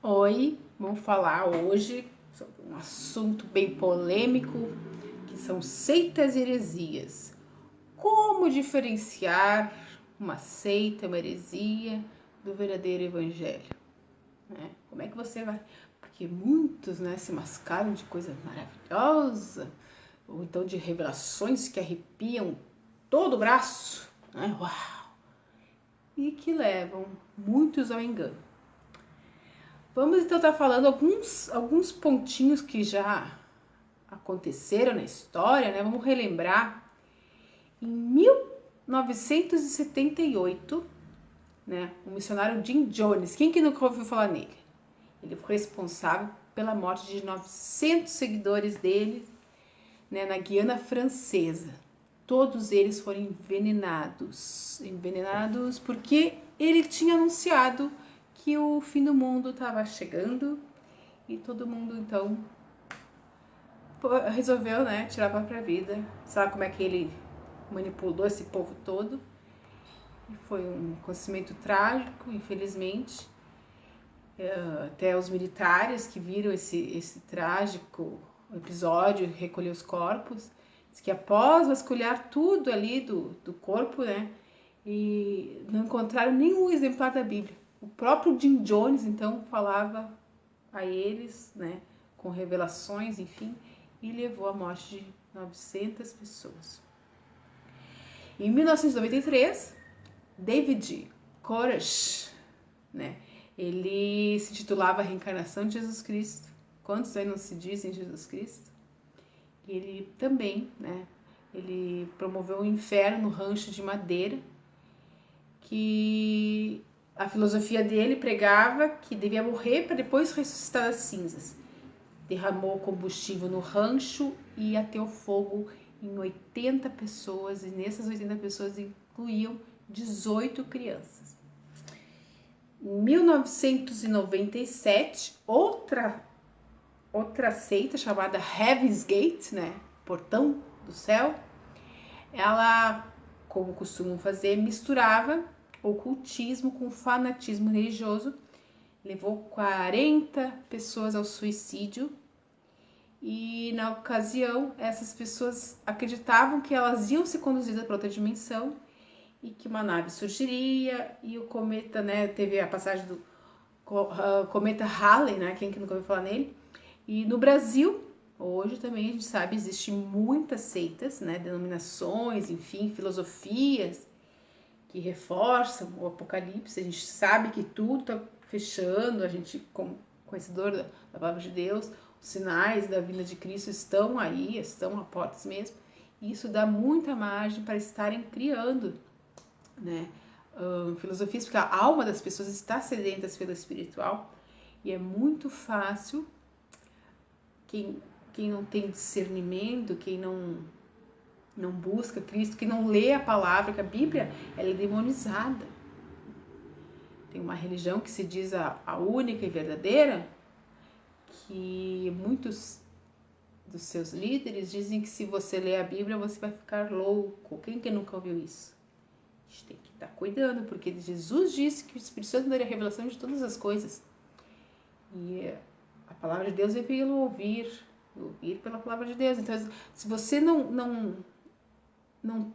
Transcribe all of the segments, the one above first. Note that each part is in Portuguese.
Oi, vamos falar hoje sobre um assunto bem polêmico, que são seitas e heresias. Como diferenciar uma seita, uma heresia, do verdadeiro evangelho? Né? Como é que você vai? Porque muitos, né, se mascaram de coisa maravilhosa, ou então de revelações que arrepiam todo o braço, né? Uau! E que levam muitos ao engano. Vamos então estar falando alguns pontinhos que já aconteceram na história, né? Vamos relembrar. Em 1978, né, o missionário Jim Jones, quem que nunca ouviu falar nele? Ele foi responsável pela morte de 900 seguidores dele, né, na Guiana Francesa. Todos eles foram envenenados porque ele tinha anunciado que o fim do mundo estava chegando e todo mundo então resolveu, né, tirar a própria vida. Sabe como é que ele manipulou esse povo todo? E foi um acontecimento trágico, infelizmente. Até os militares que viram esse trágico episódio, recolher os corpos, diz que após vasculhar tudo ali do corpo, né, e não encontraram nenhum exemplar da Bíblia. O próprio Jim Jones, então, falava a eles, né, com revelações, enfim, e levou à morte de 900 pessoas. Em 1993, David Koresh, né, ele se titulava A Reencarnação de Jesus Cristo. Quantos aí não se dizem Jesus Cristo? E ele também, né, ele promoveu um inferno no rancho de madeira, que a filosofia dele pregava que devia morrer para depois ressuscitar das cinzas. Derramou combustível no rancho e ateu fogo em 80 pessoas, e nessas 80 pessoas incluíam 18 crianças. Em 1997, outra seita chamada Heaven's Gate, né, Portão do Céu, ela, como costumam fazer, misturava ocultismo com fanatismo religioso, levou 40 pessoas ao suicídio. E na ocasião, essas pessoas acreditavam que elas iam ser conduzidas para outra dimensão e que uma nave surgiria e o cometa, né, teve a passagem do cometa Halley, né, quem que nunca ouviu falar nele. E no Brasil, hoje também a gente sabe, existem muitas seitas, né, denominações, enfim, filosofias que reforçam o Apocalipse. A gente sabe que tudo está fechando, a gente, como conhecedor da palavra de Deus, os sinais da vinda de Cristo estão aí, estão a portas mesmo. E isso dá muita margem para estarem criando, né, filosofias, porque a alma das pessoas está sedenta pelo espiritual e é muito fácil quem não tem discernimento, quem não busca Cristo, quem não lê a palavra, que a Bíblia ela é demonizada. Tem uma religião que se diz a única e verdadeira, que muitos dos seus líderes dizem que se você ler a Bíblia você vai ficar louco. Quem que nunca ouviu isso? A gente tem que estar cuidando, porque Jesus disse que o Espírito Santo daria a revelação de todas as coisas. E a palavra de Deus é pelo ouvir pela palavra de Deus. Então, se você não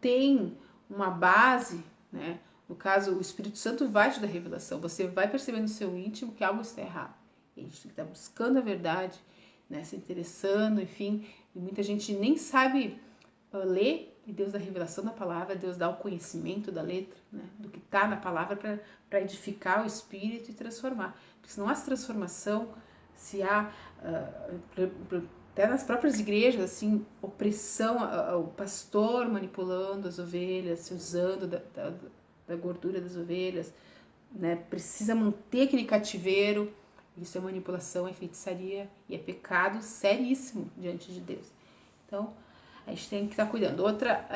tem uma base, né? No caso, o Espírito Santo vai te dar revelação. Você vai perceber no seu íntimo que algo está errado. E a gente tem que estar buscando a verdade, né? Se interessando, enfim. E muita gente nem sabe ler, e Deus dá a revelação da palavra, Deus dá o conhecimento da letra, né? Do que está na palavra para edificar o espírito e transformar. Porque se não há transformação, se há até nas próprias igrejas, assim, opressão, o pastor manipulando as ovelhas, se usando da gordura das ovelhas, né? Precisa manter aquele cativeiro. Isso é manipulação, é feitiçaria e é pecado seríssimo diante de Deus. Então, a gente tem que estar cuidando. Outra,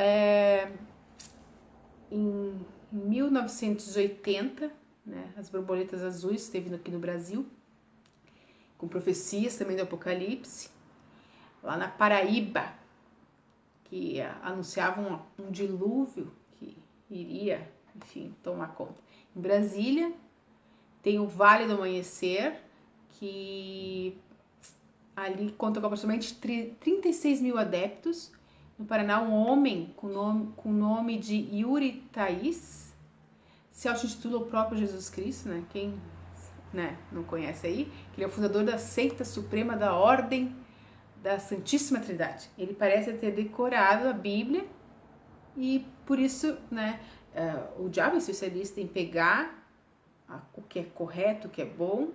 em 1980, né, as borboletas azuis esteve aqui no Brasil, com profecias também do Apocalipse. Lá na Paraíba, que anunciavam um dilúvio que iria, enfim, tomar conta. Em Brasília, tem o Vale do Amanhecer, que ali conta com aproximadamente 36 mil adeptos. No Paraná, um homem com o nome de Yuri Thaís se auto-intitula o próprio Jesus Cristo, né? Quem, né, não conhece aí, ele é o fundador da seita suprema da Ordem da Santíssima Trindade. Ele parece ter decorado a Bíblia e por isso, né, o diabo é especialista em pegar o que é correto, o que é bom,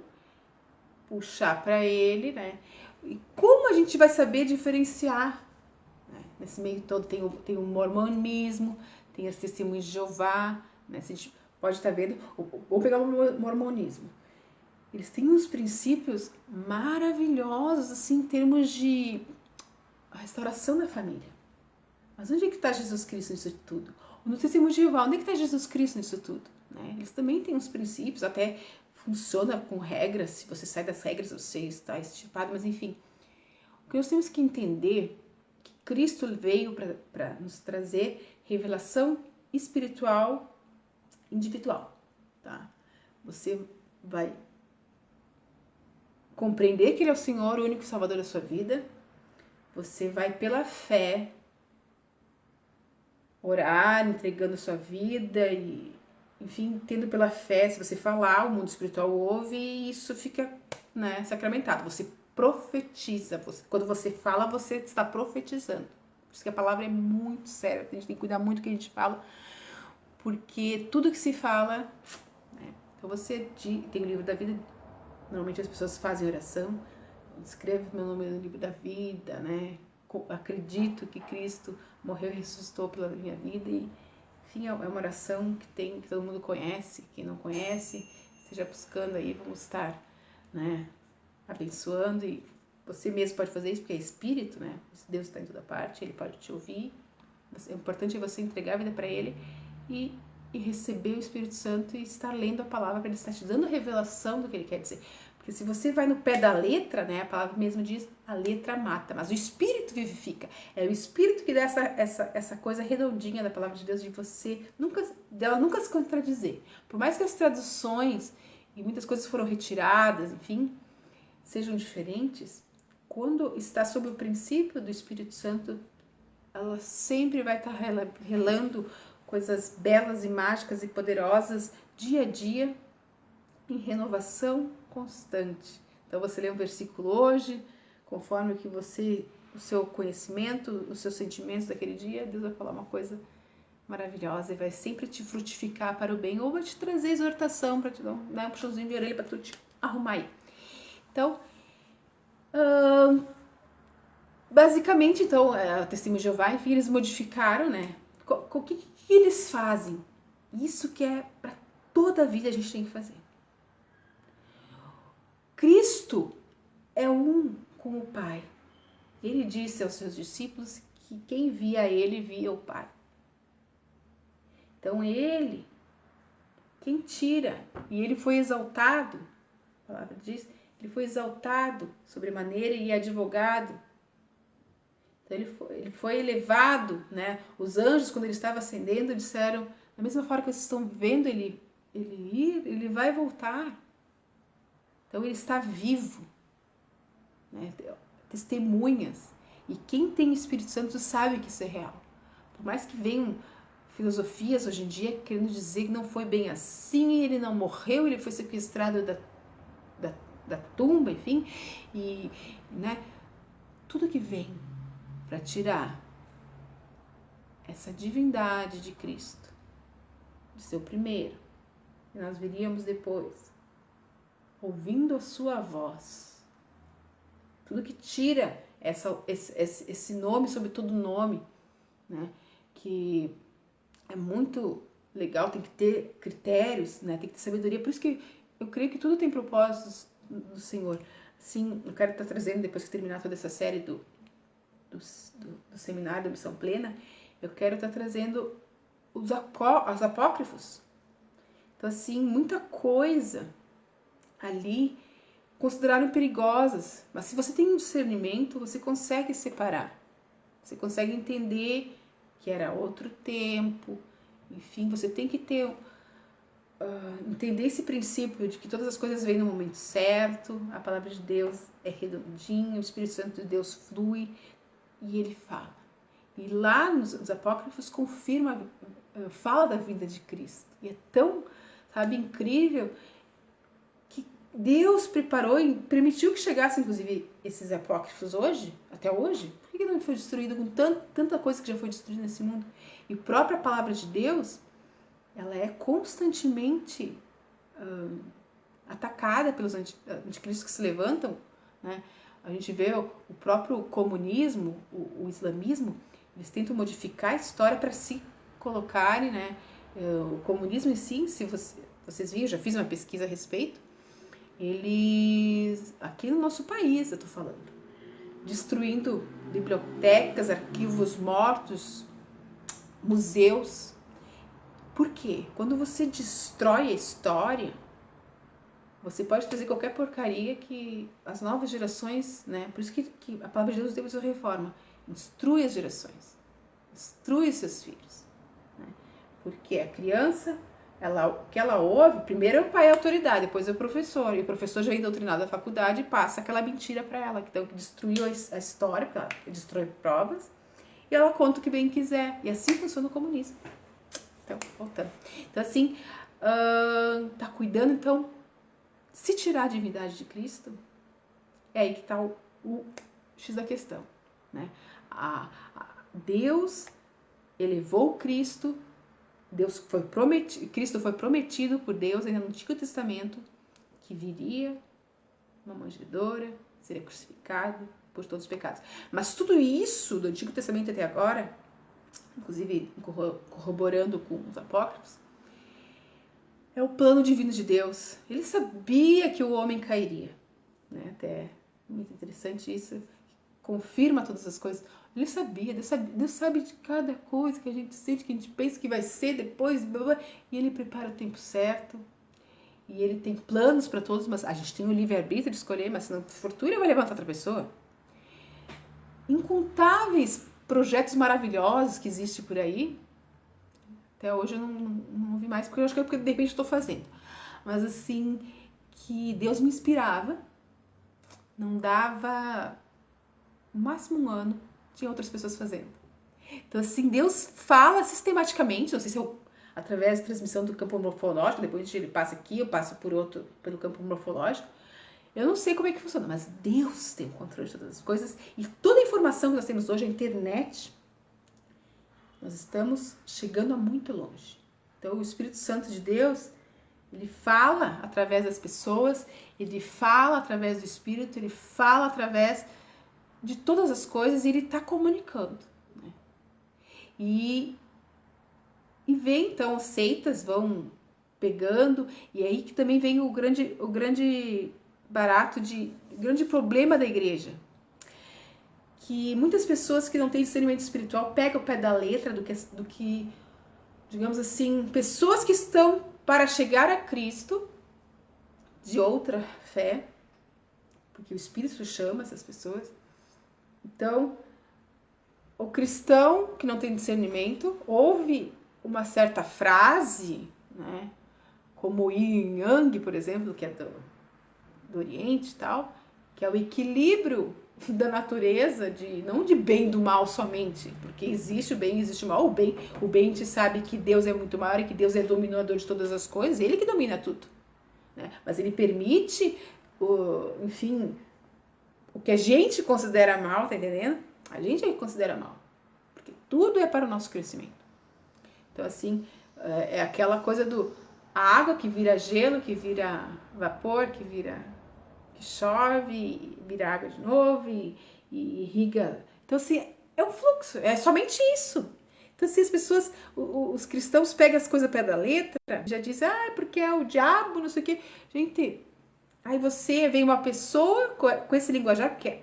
puxar para ele, né? E como a gente vai saber diferenciar? Né? Nesse meio todo tem o mormonismo, tem as testemunhas de Jeová, né? A gente pode estar vendo, vamos pegar o mormonismo. Eles têm uns princípios maravilhosos, assim, em termos de restauração da família. Mas onde é que está Jesus Cristo nisso tudo? No testemunho de Jeová, onde é que está Jesus Cristo nisso tudo? Né? Eles também têm uns princípios, até funciona com regras, se você sai das regras, você está estipado, mas enfim. O que nós temos que entender é que Cristo veio para nos trazer revelação espiritual individual. Tá? Você vai compreender que Ele é o Senhor, o único Salvador da sua vida. Você vai, pela fé, orar, entregando sua vida e, enfim, tendo pela fé, se você falar, o mundo espiritual ouve e isso fica, né, sacramentado. Você profetiza. Quando você fala, você está profetizando. Por isso que a palavra é muito séria. A gente tem que cuidar muito do que a gente fala, porque tudo que se fala, né? Então você tem o livro da vida. Normalmente as pessoas fazem oração, escreve meu nome no livro da vida, né? Acredito que Cristo morreu e ressuscitou pela minha vida e, enfim, é uma oração que todo mundo conhece. Quem não conhece, esteja buscando aí, vamos estar, né, abençoando. E você mesmo pode fazer isso porque é espírito, né? Deus está em toda parte, Ele pode te ouvir. O importante é você entregar a vida para Ele e receber o Espírito Santo e estar lendo a palavra para Ele estar te dando revelação do que Ele quer dizer. Porque se você vai no pé da letra, né, a palavra mesmo diz, a letra mata, mas o Espírito vivifica. É o Espírito que dá essa coisa redondinha da palavra de Deus, de dela nunca se contradizer. Por mais que as traduções e muitas coisas foram retiradas, enfim, sejam diferentes, quando está sob o princípio do Espírito Santo, ela sempre vai estar relando coisas belas e mágicas e poderosas dia a dia, em renovação constante. Então você lê um versículo hoje, conforme que o seu conhecimento, os seus sentimentos daquele dia, Deus vai falar uma coisa maravilhosa e vai sempre te frutificar para o bem, ou vai te trazer exortação para te dar um puxãozinho de orelha para tu te arrumar aí. Então, basicamente, então, a Testemunho de Jeová, enfim, eles modificaram, né? O que eles fazem? Isso que é para toda a vida a gente tem que fazer. Cristo é um com o Pai. Ele disse aos seus discípulos que quem via ele via o Pai. Então ele, quem tira, e ele foi exaltado, a palavra diz, ele foi exaltado sobremaneira e advogado. Então ele foi elevado, né? Os anjos, quando ele estava ascendendo, disseram, da mesma forma que vocês estão vendo ele ir, ele vai voltar. Então ele está vivo, né? Testemunhas. E quem tem o Espírito Santo sabe que isso é real. Por mais que venham filosofias hoje em dia querendo dizer que não foi bem assim, ele não morreu, ele foi sequestrado da tumba, enfim, e, né, tudo que vem para tirar essa divindade de Cristo, de ser o primeiro, e nós viríamos depois, ouvindo a sua voz, tudo que tira esse nome sobre todo nome, né, que é muito legal, tem que ter critérios, né, tem que ter sabedoria, por isso que eu creio que tudo tem propósitos do Senhor. Assim, eu quero estar trazendo, depois que terminar toda essa série do seminário da Missão Plena, eu quero estar trazendo os apócrifos. Então, assim, muita coisa ali consideraram perigosas, mas se você tem um discernimento, você consegue separar, você consegue entender que era outro tempo, enfim, você tem que ter entender esse princípio de que todas as coisas vêm no momento certo, a palavra de Deus é redondinha, o Espírito Santo de Deus flui e ele fala. E lá nos apócrifos confirma, fala da vinda de Cristo. E é tão, sabe, incrível que Deus preparou e permitiu que chegassem, inclusive, esses apócrifos hoje, até hoje. Por que não foi destruído com tanta coisa que já foi destruída nesse mundo? E a própria palavra de Deus, ela é constantemente atacada pelos anticristos que se levantam, né? A gente vê o próprio comunismo, o islamismo, eles tentam modificar a história para se colocarem, né? O comunismo em si, se vocês viram, já fiz uma pesquisa a respeito, eles, aqui no nosso país, eu tô falando, destruindo bibliotecas, arquivos mortos, museus. Por quê? Quando você destrói a história, você pode trazer qualquer porcaria que as novas gerações, né? Por isso que a palavra de Deus deu essa reforma. Instrui as gerações. Instrui os seus filhos. Né? Porque a criança, o que ela ouve, primeiro é o pai e a autoridade, depois é o professor. E o professor já é doutrinado da faculdade e passa aquela mentira para ela. Então, que destruiu a história, porque ela destrói provas, e ela conta o que bem quiser. E assim funciona o comunismo. Então, voltando. Então, assim, tá cuidando, então, se tirar a divindade de Cristo, é aí que está o X da questão, né? Deus elevou Cristo, Cristo foi prometido por Deus ainda no Antigo Testamento que viria uma manjedoura, seria crucificado por todos os pecados. Mas tudo isso do Antigo Testamento até agora, inclusive corroborando com os apócrifos, é o plano divino de Deus. Ele sabia que o homem cairia, né? Até muito interessante isso, confirma todas as coisas. Ele sabia, Deus sabe de cada coisa que a gente sente, que a gente pensa que vai ser depois, blá, blá, e ele prepara o tempo certo. E ele tem planos para todos, mas a gente tem o livre-arbítrio de escolher, mas se não fortuna vai levantar outra pessoa. Incontáveis projetos maravilhosos que existem por aí. Até hoje eu não vi mais, porque eu acho que é porque de repente estou fazendo. Mas assim, que Deus me inspirava, não dava no máximo um ano, tinha outras pessoas fazendo. Então assim, Deus fala sistematicamente, não sei se eu, através da transmissão do campo morfológico, depois ele passa aqui, eu passo pelo campo morfológico, eu não sei como é que funciona, mas Deus tem o controle de todas as coisas, e toda a informação que nós temos hoje, a internet, nós estamos chegando a muito longe. Então, o Espírito Santo de Deus, ele fala através das pessoas, ele fala através do Espírito, ele fala através de todas as coisas e ele está comunicando. Né? E vem, então, as seitas vão pegando, e aí que também vem o grande barato, o grande problema da igreja. Que muitas pessoas que não têm discernimento espiritual pegam o pé da letra do que, digamos assim, pessoas que estão para chegar a Cristo de outra fé, porque o Espírito chama essas pessoas. Então, o cristão que não tem discernimento ouve uma certa frase, né, como o Yin Yang, por exemplo, que é do Oriente e tal, que é o equilíbrio da natureza, não de bem e do mal somente, porque existe o bem e existe o mal. O bem a gente sabe que Deus é muito maior e que Deus é dominador de todas as coisas, ele que domina tudo, né? Mas ele permite, enfim, o que a gente considera mal, tá entendendo? A gente é que considera mal, porque tudo é para o nosso crescimento. Então assim, é aquela coisa a água que vira gelo, que vira vapor, que chove, vira água de novo e irriga. Então, assim, é um fluxo, é somente isso. Então, assim, as pessoas, os cristãos pegam as coisas ao pé da letra, já dizem, porque é o diabo, não sei o quê. Gente, aí vem uma pessoa com esse linguajar, porque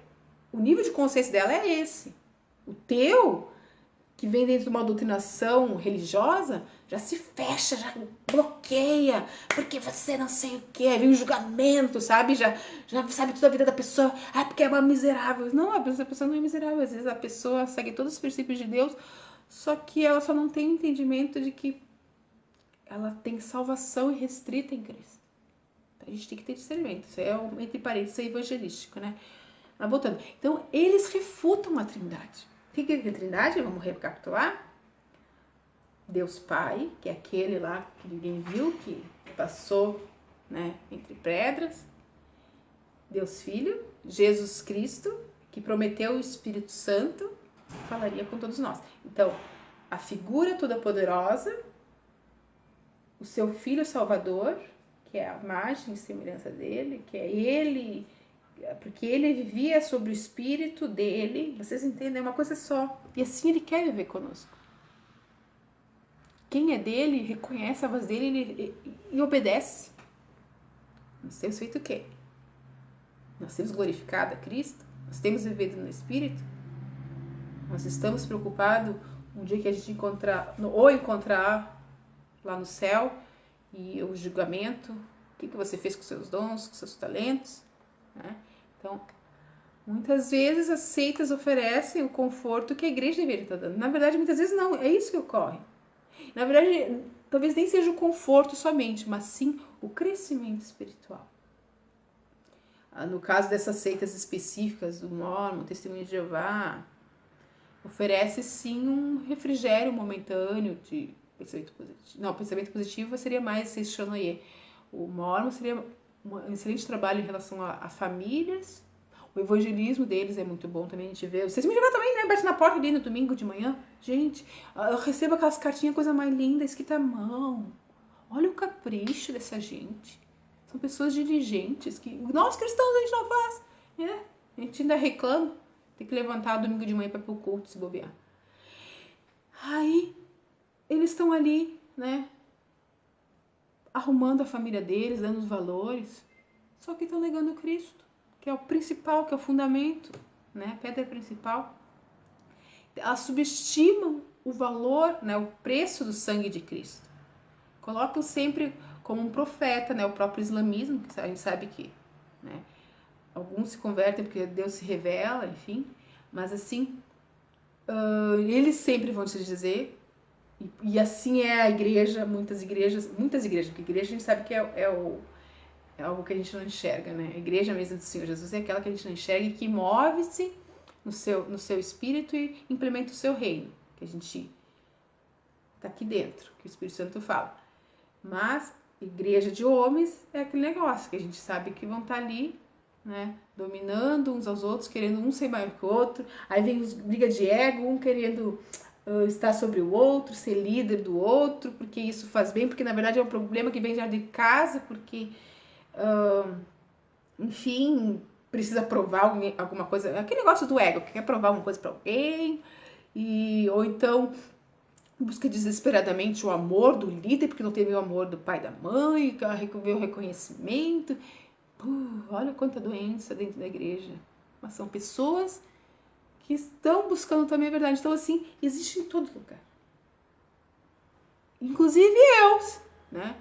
o nível de consciência dela é esse. O teu, que vem dentro de uma doutrinação religiosa, já se fecha, já bloqueia, porque você não sei o que, vem um julgamento, sabe? Já sabe toda a vida da pessoa, porque é uma miserável. Não, a pessoa não é miserável, às vezes a pessoa segue todos os princípios de Deus, só que ela só não tem entendimento de que ela tem salvação irrestrita em Cristo. A gente tem que ter discernimento. Isso é, entre parênteses, é evangelístico, né? Mas voltando. Então, eles refutam a Trindade. O que é a Trindade? Vamos recapitular. Deus Pai, que é aquele lá que ninguém viu, que passou, né, entre pedras. Deus Filho, Jesus Cristo, que prometeu o Espírito Santo, que falaria com todos nós. Então, a figura toda-poderosa, o seu Filho Salvador, que é a imagem e semelhança dele, que é ele, porque ele vivia sobre o Espírito dele, vocês entendem? É uma coisa só. E assim ele quer viver conosco. Quem é dele, reconhece a voz dele e obedece. Nós temos feito o quê? Nós temos glorificado a Cristo? Nós temos vivido no Espírito? Nós estamos preocupados um dia que a gente encontrar lá no céu e o julgamento, o que você fez com seus dons, com seus talentos, né? Então, muitas vezes as seitas oferecem o conforto que a igreja deveria estar dando. Na verdade, muitas vezes não, é isso que ocorre. Na verdade, talvez nem seja o conforto somente, mas sim o crescimento espiritual. No caso dessas seitas específicas, do Mórmon, Testemunho de Jeová, oferece sim um refrigério momentâneo de pensamento positivo. Não, pensamento positivo seria mais Seishonoye. O Mórmon seria um excelente trabalho em relação a famílias. O evangelismo deles é muito bom também, a gente vê. Vocês me chamam também, né? Bate na porta ali no domingo de manhã. Gente, eu recebo aquelas cartinhas, coisa mais linda, escrita à mão. Olha o capricho dessa gente. São pessoas diligentes que nós cristãos a gente não faz. A gente ainda reclama. Tem que levantar domingo de manhã para ir pro culto, se bobear. Aí, eles estão ali, né? Arrumando a família deles, dando os valores. Só que estão negando Cristo, que é o principal, que é o fundamento, né? A pedra principal. Elas subestimam o valor, né? O preço do sangue de Cristo. Colocam sempre como um profeta, né? O próprio islamismo, que a gente sabe que, né? Alguns se convertem porque Deus se revela, enfim. Mas assim, eles sempre vão te dizer, e assim é a igreja, muitas igrejas, porque igreja a gente sabe que é algo que a gente não enxerga, né? A igreja mesmo do Senhor Jesus é aquela que a gente não enxerga e que move-se no seu espírito e implementa o seu reino, que a gente tá aqui dentro, que o Espírito Santo fala. Mas igreja de homens é aquele negócio que a gente sabe que vão estar ali, né, dominando uns aos outros, querendo um ser maior que o outro. Aí vem os briga de ego, um querendo estar sobre o outro, ser líder do outro, porque isso faz bem, porque na verdade é um problema que vem já de casa, porque enfim, precisa provar alguma coisa, aquele negócio do ego, que quer provar alguma coisa para alguém, ou então busca desesperadamente o amor do líder, porque não teve o amor do pai e da mãe, quer ver o reconhecimento. Olha quanta doença dentro da igreja. Mas são pessoas que estão buscando também a verdade. Então, assim, existe em todo lugar. Inclusive eu, né?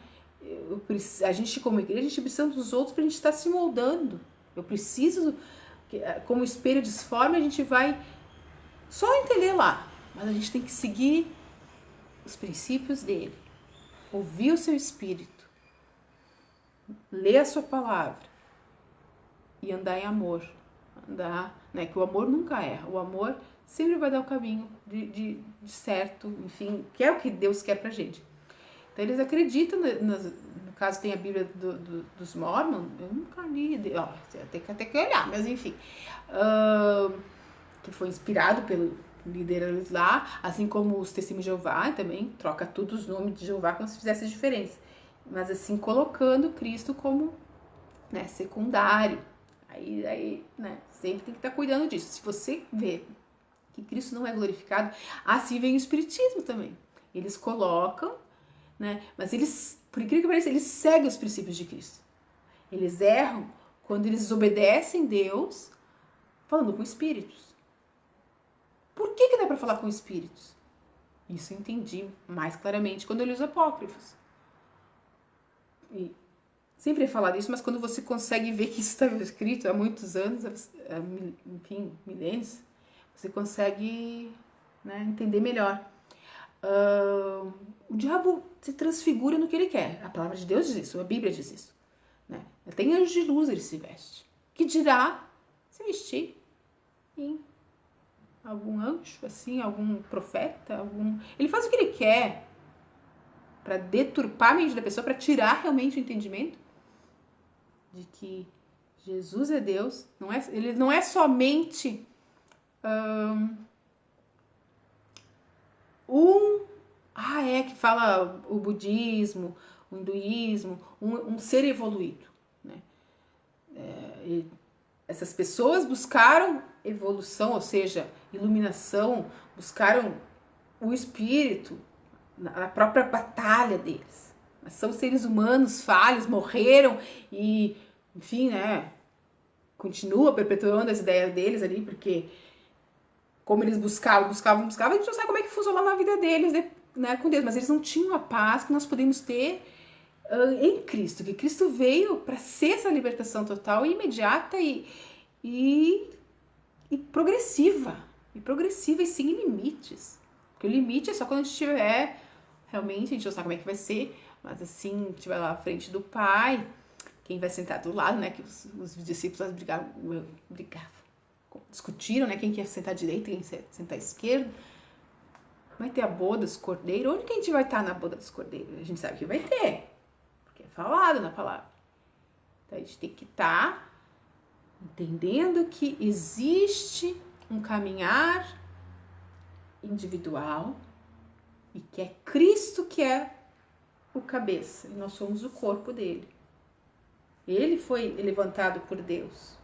A gente, como igreja, a gente precisa dos outros para a gente estar se moldando. Eu preciso, como o espelho disforme, a gente vai só entender lá. Mas a gente tem que seguir os princípios dele. Ouvir o seu espírito. Ler a sua palavra. E andar em amor. Andar, né? Que o amor nunca erra. O amor sempre vai dar o caminho de certo, enfim, que é o que Deus quer pra gente. Então eles acreditam, no caso tem a Bíblia dos Mormon, eu nunca li, tem que até que olhar, mas enfim, que foi inspirado pelo líder lá, assim como os Testemunhos de Jeová também, troca tudo os nomes de Jeová como se fizesse diferença, mas assim, colocando Cristo como, né, secundário. Aí, né, sempre tem que estar cuidando disso. Se você vê que Cristo não é glorificado, assim vem o Espiritismo também. Eles colocam, né, mas eles, por incrível que pareça, eles seguem os princípios de Cristo. Eles erram quando eles obedecem Deus falando com espíritos. Por que dá para falar com espíritos? Isso eu entendi mais claramente quando eu li os apócrifos. E sempre é falado isso, mas quando você consegue ver que isso está escrito há muitos anos, enfim, milênios, você consegue, né, entender melhor. O diabo se transfigura no que ele quer. A palavra de Deus diz isso, a Bíblia diz isso. Né? Tem anjo de luz, ele se veste. Que dirá se vestir em algum anjo, assim, algum profeta, Ele faz o que ele quer para deturpar a mente da pessoa, para tirar realmente o entendimento de que Jesus é Deus. Ele não é somente que fala o budismo, o hinduísmo, um ser evoluído. Né? Essas pessoas buscaram evolução, ou seja, iluminação, buscaram o espírito na própria batalha deles. Mas são seres humanos falhos, morreram e, enfim, né, continua perpetuando as ideias deles ali, porque como eles buscavam, a gente não sabe como é que funcionava a vida deles, né, com Deus, mas eles não tinham a paz que nós podemos ter em Cristo, que Cristo veio para ser essa libertação total e imediata e progressiva, e sem limites. Porque o limite é só quando a gente tiver, realmente, a gente não sabe como é que vai ser, mas assim, estiver lá à frente do Pai, quem vai sentar do lado, né, que os discípulos brigavam, discutiram, né, quem quer sentar à direita, quem quer sentar à esquerda. Vai ter a boda dos cordeiros. Onde que a gente vai estar na boda dos cordeiros? A gente sabe que vai ter, porque é falado na palavra. Então a gente tem que estar entendendo que existe um caminhar individual e que é Cristo que é o cabeça e nós somos o corpo dele. Ele foi levantado por Deus.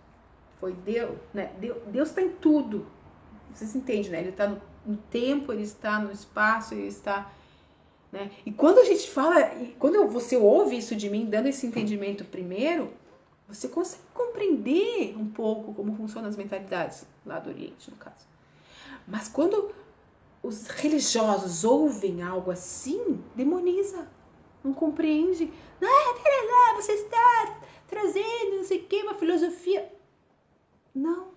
Foi Deus, né? Deus está em tudo. Vocês entendem, né? Ele está no tempo, ele está no espaço, ele está, né? E quando a gente fala, quando você ouve isso de mim, dando esse entendimento primeiro, você consegue compreender um pouco como funcionam as mentalidades lá do Oriente, no caso. Mas quando os religiosos ouvem algo assim, demoniza, não compreende. Pera lá, você está trazendo não sei o que, uma filosofia. Não.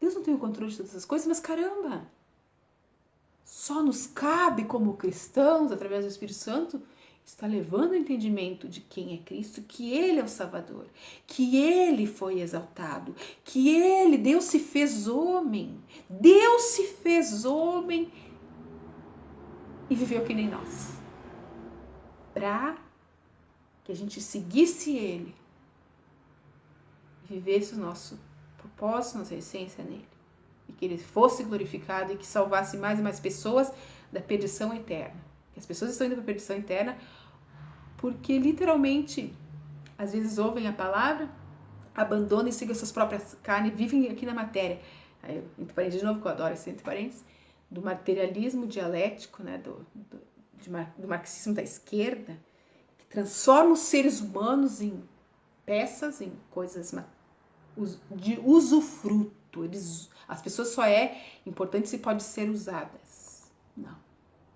Deus não tem o controle de todas essas coisas, mas caramba, só nos cabe como cristãos, através do Espírito Santo, está levando o entendimento de quem é Cristo, que Ele é o Salvador, que Ele foi exaltado, que Ele, Deus se fez homem e viveu que nem nós, para que a gente seguisse Ele, vivesse o nosso propósito, nossa essência nele, e que Ele fosse glorificado e que salvasse mais e mais pessoas da perdição eterna. As pessoas estão indo para a perdição eterna porque literalmente às vezes ouvem a palavra, abandonam e seguem as suas próprias carnes, vivem aqui na matéria. Aí, entre parênteses, de novo, que eu adoro esse entre parênteses, do materialismo dialético, né, do marxismo da esquerda, que transforma os seres humanos em peças, em coisas de usufruto. As pessoas só é importante se pode ser usadas. Não.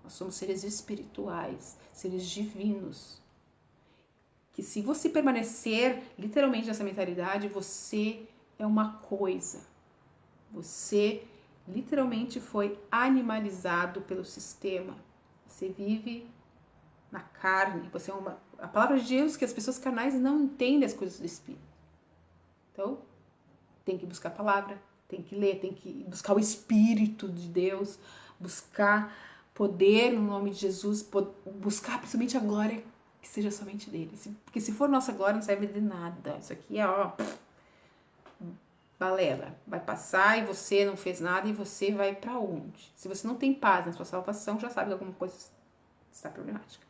Nós somos seres espirituais, seres divinos. Que se você permanecer literalmente nessa mentalidade, você é uma coisa. Você literalmente foi animalizado pelo sistema. Você vive na carne. Você é a palavra de Deus que as pessoas carnais não entendem as coisas do Espírito. Então, tem que buscar a palavra, tem que ler, tem que buscar o Espírito de Deus, buscar poder no nome de Jesus, buscar principalmente a glória que seja somente dele. Porque se for nossa glória, não serve de nada. Isso aqui é, balela. Vai passar e você não fez nada e você vai para onde? Se você não tem paz na sua salvação, já sabe que alguma coisa está problemática.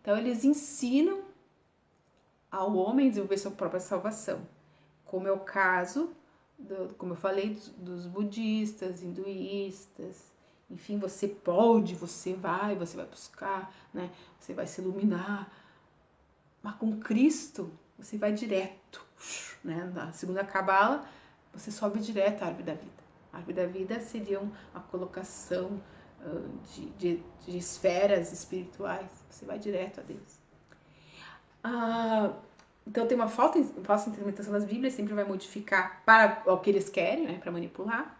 Então, eles ensinam ao homem a desenvolver sua própria salvação. Como é o caso, como eu falei, dos budistas, hinduístas. Enfim, você vai buscar, né? Você vai se iluminar. Mas com Cristo, você vai direto. Né? Na segunda cabala, você sobe direto à árvore da vida. A árvore da vida seria uma colocação de esferas espirituais. Você vai direto a Deus. Então tem uma falsa interpretação das Bíblias, sempre vai modificar para o que eles querem, né? Para manipular.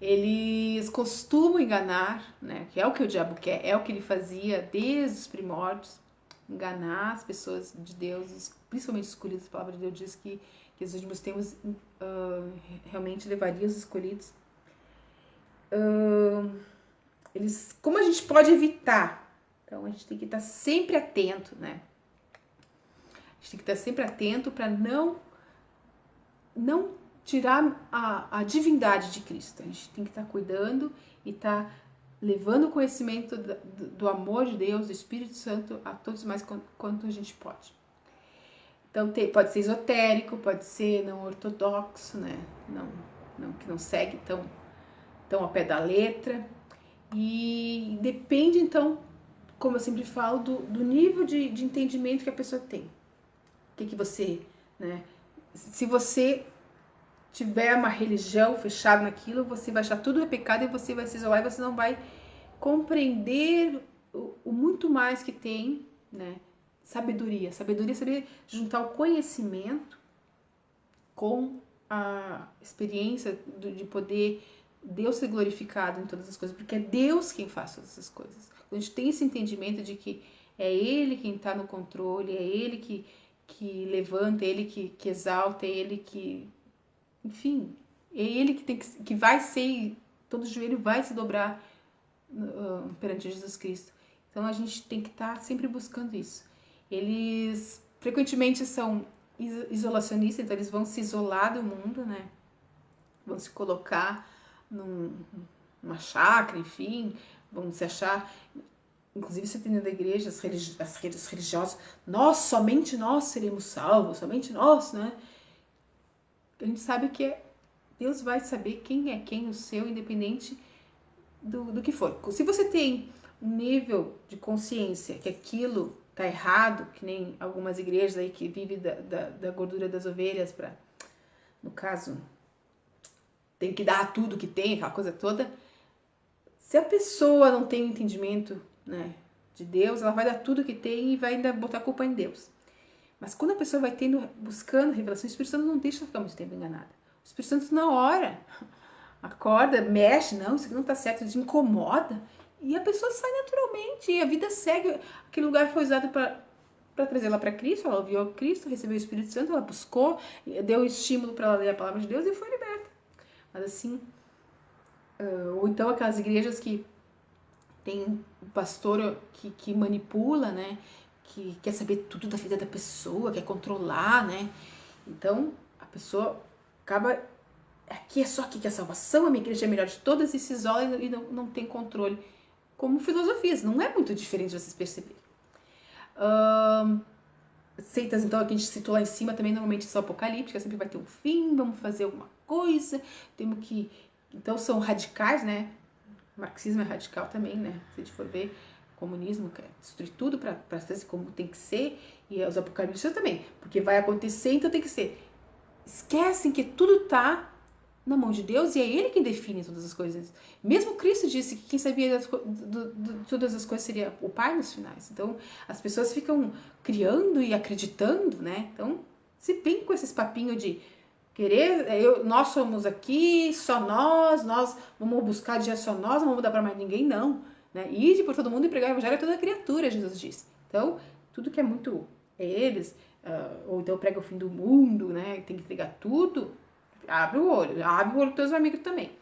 Eles costumam enganar, né? Que é o que o diabo quer, é o que ele fazia desde os primórdios, enganar as pessoas de Deus, principalmente os escolhidos. A palavra de Deus diz que os últimos tempos realmente levaria os escolhidos. Como a gente pode evitar? Então a gente tem que estar sempre atento, né? A gente tem que estar sempre atento para não tirar a divindade de Cristo. A gente tem que estar cuidando e estar levando o conhecimento do amor de Deus, do Espírito Santo a todos mais quanto a gente pode. Então pode ser esotérico, pode ser não ortodoxo, né? Que não segue tão ao pé da letra. E depende, então, como eu sempre falo, do nível de entendimento que a pessoa tem. O que você, né? Se você tiver uma religião fechada naquilo, você vai achar tudo é pecado e você vai se isolar e você não vai compreender o muito mais que tem, né? Sabedoria é saber juntar o conhecimento com a experiência de poder Deus ser glorificado em todas as coisas, porque é Deus quem faz todas essas coisas. A gente tem esse entendimento de que é Ele quem está no controle, é Ele que levanta, é Ele que exalta, é Ele que... Enfim, é Ele que vai ser... Todo joelho vai se dobrar perante Jesus Cristo. Então a gente tem que estar sempre buscando isso. Eles frequentemente são isolacionistas, então eles vão se isolar do mundo, né? Vão se colocar numa chácara, enfim, vão se achar... Inclusive, você tem na igreja as religiosas, somente nós seremos salvos, somente nós, né? A gente sabe que Deus vai saber quem é quem, o seu, independente do que for. Se você tem um nível de consciência que aquilo tá errado, que nem algumas igrejas aí que vivem da gordura das ovelhas para, no caso, tem que dar tudo que tem, aquela coisa toda. Se a pessoa não tem entendimento, né, de Deus, ela vai dar tudo que tem e vai ainda botar a culpa em Deus. Mas quando a pessoa vai buscando revelação, o Espírito Santo não deixa ela ficar muito tempo enganada. O Espírito Santo na hora acorda, mexe, não, isso aqui não tá certo, isso incomoda, e a pessoa sai naturalmente, e a vida segue. Aquele lugar foi usado para trazê-la para Cristo, ela ouviu Cristo, recebeu o Espírito Santo, ela buscou, deu estímulo para ela ler a palavra de Deus e foi liberta. Mas assim, ou então aquelas igrejas que tem um pastor que manipula, né? Que quer saber tudo da vida da pessoa, quer controlar, né? Então, a pessoa acaba... Aqui é só aqui que é a salvação, a minha igreja é a melhor de todas, e se isola e não tem controle. Como filosofias, não é muito diferente de vocês perceberem. Seitas, então, que a gente citou lá em cima, também normalmente são apocalípticas, sempre vai ter um fim, vamos fazer alguma coisa, temos que... Então, são radicais, né? O marxismo é radical também, né? Se a gente for ver, o comunismo quer destruir tudo para fazer como tem que ser, e os apocalípticos também, porque vai acontecer, então tem que ser. Esquecem que tudo está na mão de Deus e é Ele quem define todas as coisas. Mesmo Cristo disse que quem sabia de todas as coisas seria o Pai nos finais. Então, as pessoas ficam criando e acreditando, né? Então, se vem com esses papinhos de querer, nós somos aqui, só nós vamos buscar dia só nós, não vamos dar para mais ninguém, não. Né? Ide por todo mundo e pregar o evangelho a toda criatura, Jesus disse. Então, tudo que é muito eles, ou então prega o fim do mundo, né? Tem que entregar tudo, abre o olho dos teus amigos também.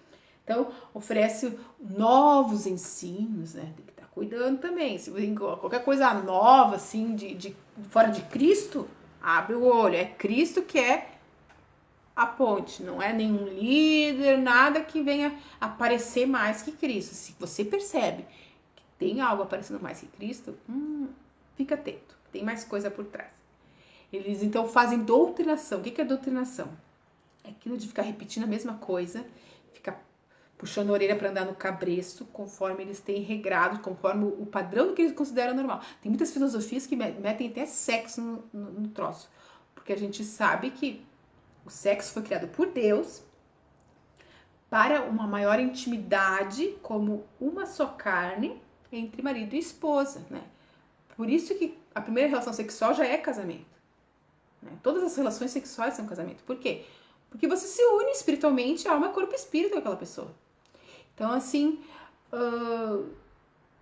Então, oferece novos ensinos, né? Tem que estar cuidando também. Se você qualquer coisa nova, assim, de fora de Cristo, abre o olho. É Cristo que é a ponte, não é nenhum líder, nada que venha aparecer mais que Cristo. Se você percebe que tem algo aparecendo mais que Cristo, fica atento, tem mais coisa por trás. Eles então fazem doutrinação. O que é doutrinação? É aquilo de ficar repetindo a mesma coisa, ficar puxando a orelha para andar no cabresto, conforme eles têm regrado, conforme o padrão que eles consideram normal. Tem muitas filosofias que metem até sexo no troço, porque a gente sabe que o sexo foi criado por Deus para uma maior intimidade, como uma só carne, entre marido e esposa, né? Por isso que a primeira relação sexual já é casamento. Né? Todas as relações sexuais são casamento. Por quê? Porque você se une espiritualmente, alma, corpo e espírito com aquela pessoa. Então, assim,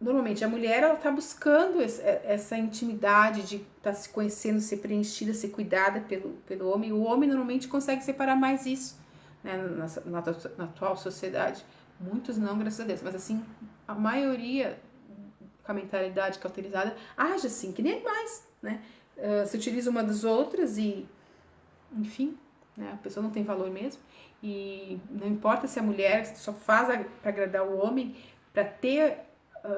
normalmente a mulher, ela tá buscando essa intimidade de estar se conhecendo, ser preenchida, ser cuidada pelo homem. O homem normalmente consegue separar mais isso, né, na atual sociedade. Muitos não, graças a Deus, mas assim, a maioria com a mentalidade cauterizada age assim, que nem animais, né? Se utiliza uma das outras e, enfim, né, a pessoa não tem valor mesmo. E não importa se a mulher só faz para agradar o homem,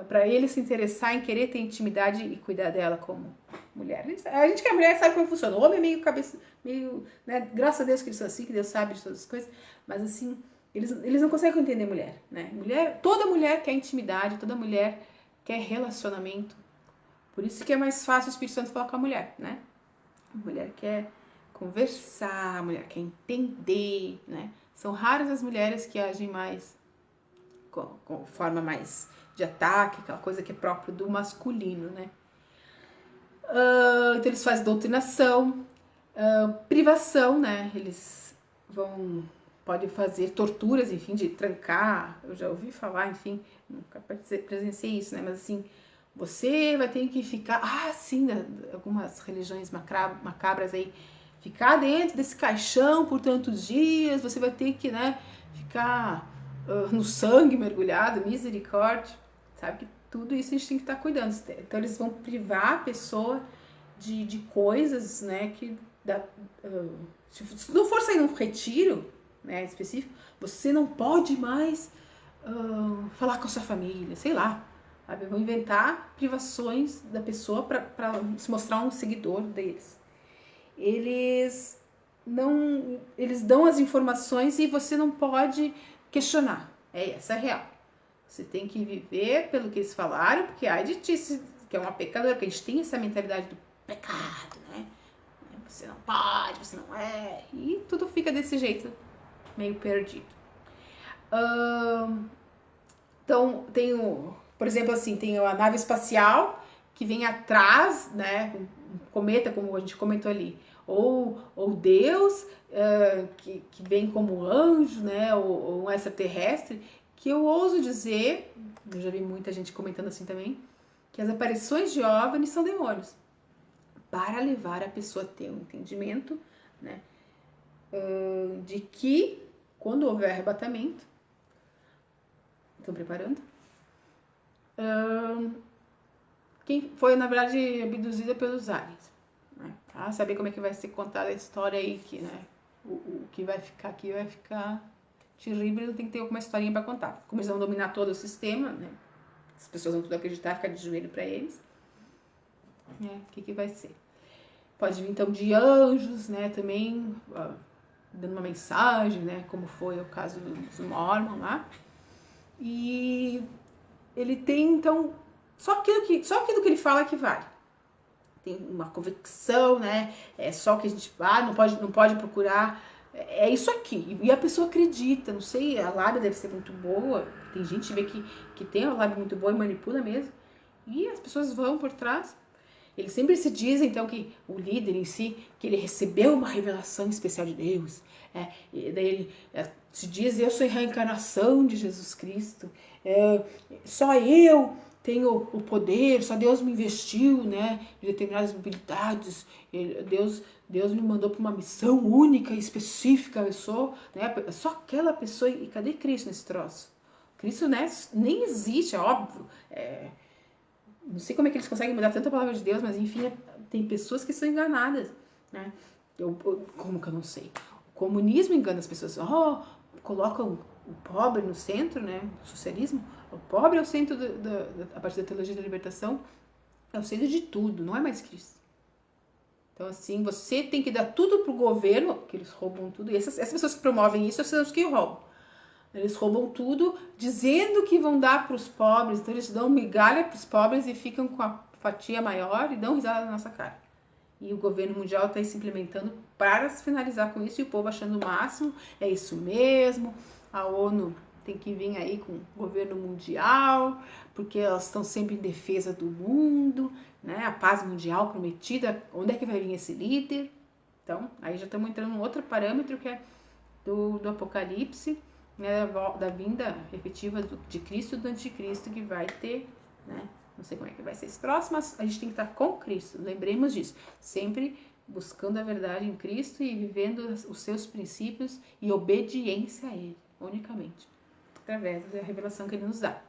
para ele se interessar em querer ter intimidade e cuidar dela como mulher. A gente que é mulher sabe como funciona. O homem é meio cabeça, meio, né? Graças a Deus que eles são assim, que Deus sabe de todas as coisas, mas assim, eles não conseguem entender mulher, né? Toda mulher quer intimidade, toda mulher quer relacionamento. Por isso que é mais fácil o Espírito Santo falar com a mulher, né? A mulher quer conversar, a mulher quer entender, né? São raras as mulheres que agem mais com forma mais de ataque, aquela coisa que é própria do masculino, né? Então eles fazem doutrinação, privação, né? Eles podem fazer torturas, enfim, de trancar. Eu já ouvi falar, enfim, nunca presenciei isso, né? Mas assim, você vai ter que ficar, sim, algumas religiões macabras aí, ficar dentro desse caixão por tantos dias, você vai ter que, né, ficar no sangue mergulhado, misericórdia, sabe que tudo isso a gente tem que estar cuidando. Então eles vão privar a pessoa de coisas, né, que se não for sair num retiro, né, específico, você não pode mais falar com a sua família, sei lá, sabe? Vão inventar privações da pessoa para se mostrar um seguidor deles. Eles dão as informações e você não pode questionar. Essa é a real. Você tem que viver pelo que eles falaram, porque ai de ti, que é uma pecadora, porque a gente tem essa mentalidade do pecado, né? Você não pode, você não é. E tudo fica desse jeito, meio perdido. Então, por exemplo, assim, tem a nave espacial que vem atrás, né? Um cometa, como a gente comentou ali. Ou Deus, que vem como anjo, né? Ou um extraterrestre, que eu ouso dizer, eu já vi muita gente comentando assim também, que as aparições de OVNIs são demônios, para levar a pessoa a ter um entendimento, né? De que, quando houver arrebatamento, estão preparando? Quem foi, na verdade, abduzida pelos aliens. Né? Saber como é que vai ser contada a história aí, que, né? O que vai ficar aqui vai ficar terrível, tem que ter alguma historinha para contar. Como eles vão dominar todo o sistema, né? As pessoas vão tudo acreditar, ficar de joelho para eles. O que vai ser? Pode vir, então, de anjos, né? Também dando uma mensagem, né? Como foi o caso dos Mormon lá. E ele tem, então, só aquilo que ele fala que vale. Tem uma convicção, né? É só o que a gente não pode procurar. É isso aqui. E a pessoa acredita, não sei, a lábia deve ser muito boa. Tem gente que vê que tem uma lábia muito boa e manipula mesmo. E as pessoas vão por trás. Ele sempre se diz, então, que o líder em si, que ele recebeu uma revelação especial de Deus. E daí ele se diz, eu sou a reencarnação de Jesus Cristo. Só eu tenho o poder, só Deus me investiu, né, de determinadas habilidades. Deus me mandou para uma missão única e específica. Eu sou, né, só aquela pessoa. E cadê Cristo nesse troço? Cristo, né, nem existe, é óbvio. Não sei como é que eles conseguem mudar tanta palavra de Deus, mas enfim, tem pessoas que são enganadas, né? Como que eu não sei? O comunismo engana as pessoas. Colocam o pobre no centro, né? O socialismo. O pobre é o centro, a partir da teologia da libertação, é o centro de tudo, não é mais Cristo. Então, assim, você tem que dar tudo pro governo, que eles roubam tudo. E essas pessoas que promovem isso são os que roubam. Eles roubam tudo, dizendo que vão dar para os pobres. Então eles dão migalha para os pobres e ficam com a fatia maior e dão risada na nossa cara. E o governo mundial está se implementando para se finalizar com isso e o povo achando o máximo. É isso mesmo, a ONU tem que vir aí com o governo mundial, porque elas estão sempre em defesa do mundo, né? A paz mundial prometida. Onde é que vai vir esse líder? Então, aí já estamos entrando em outro parâmetro que é do Apocalipse. né, da vinda efetiva de Cristo e do anticristo que vai ter, né? Não sei como é que vai ser esse próximo, mas a gente tem que estar com Cristo, lembremos disso. Sempre buscando a verdade em Cristo e vivendo os seus princípios e obediência a Ele, unicamente, através da revelação que Ele nos dá.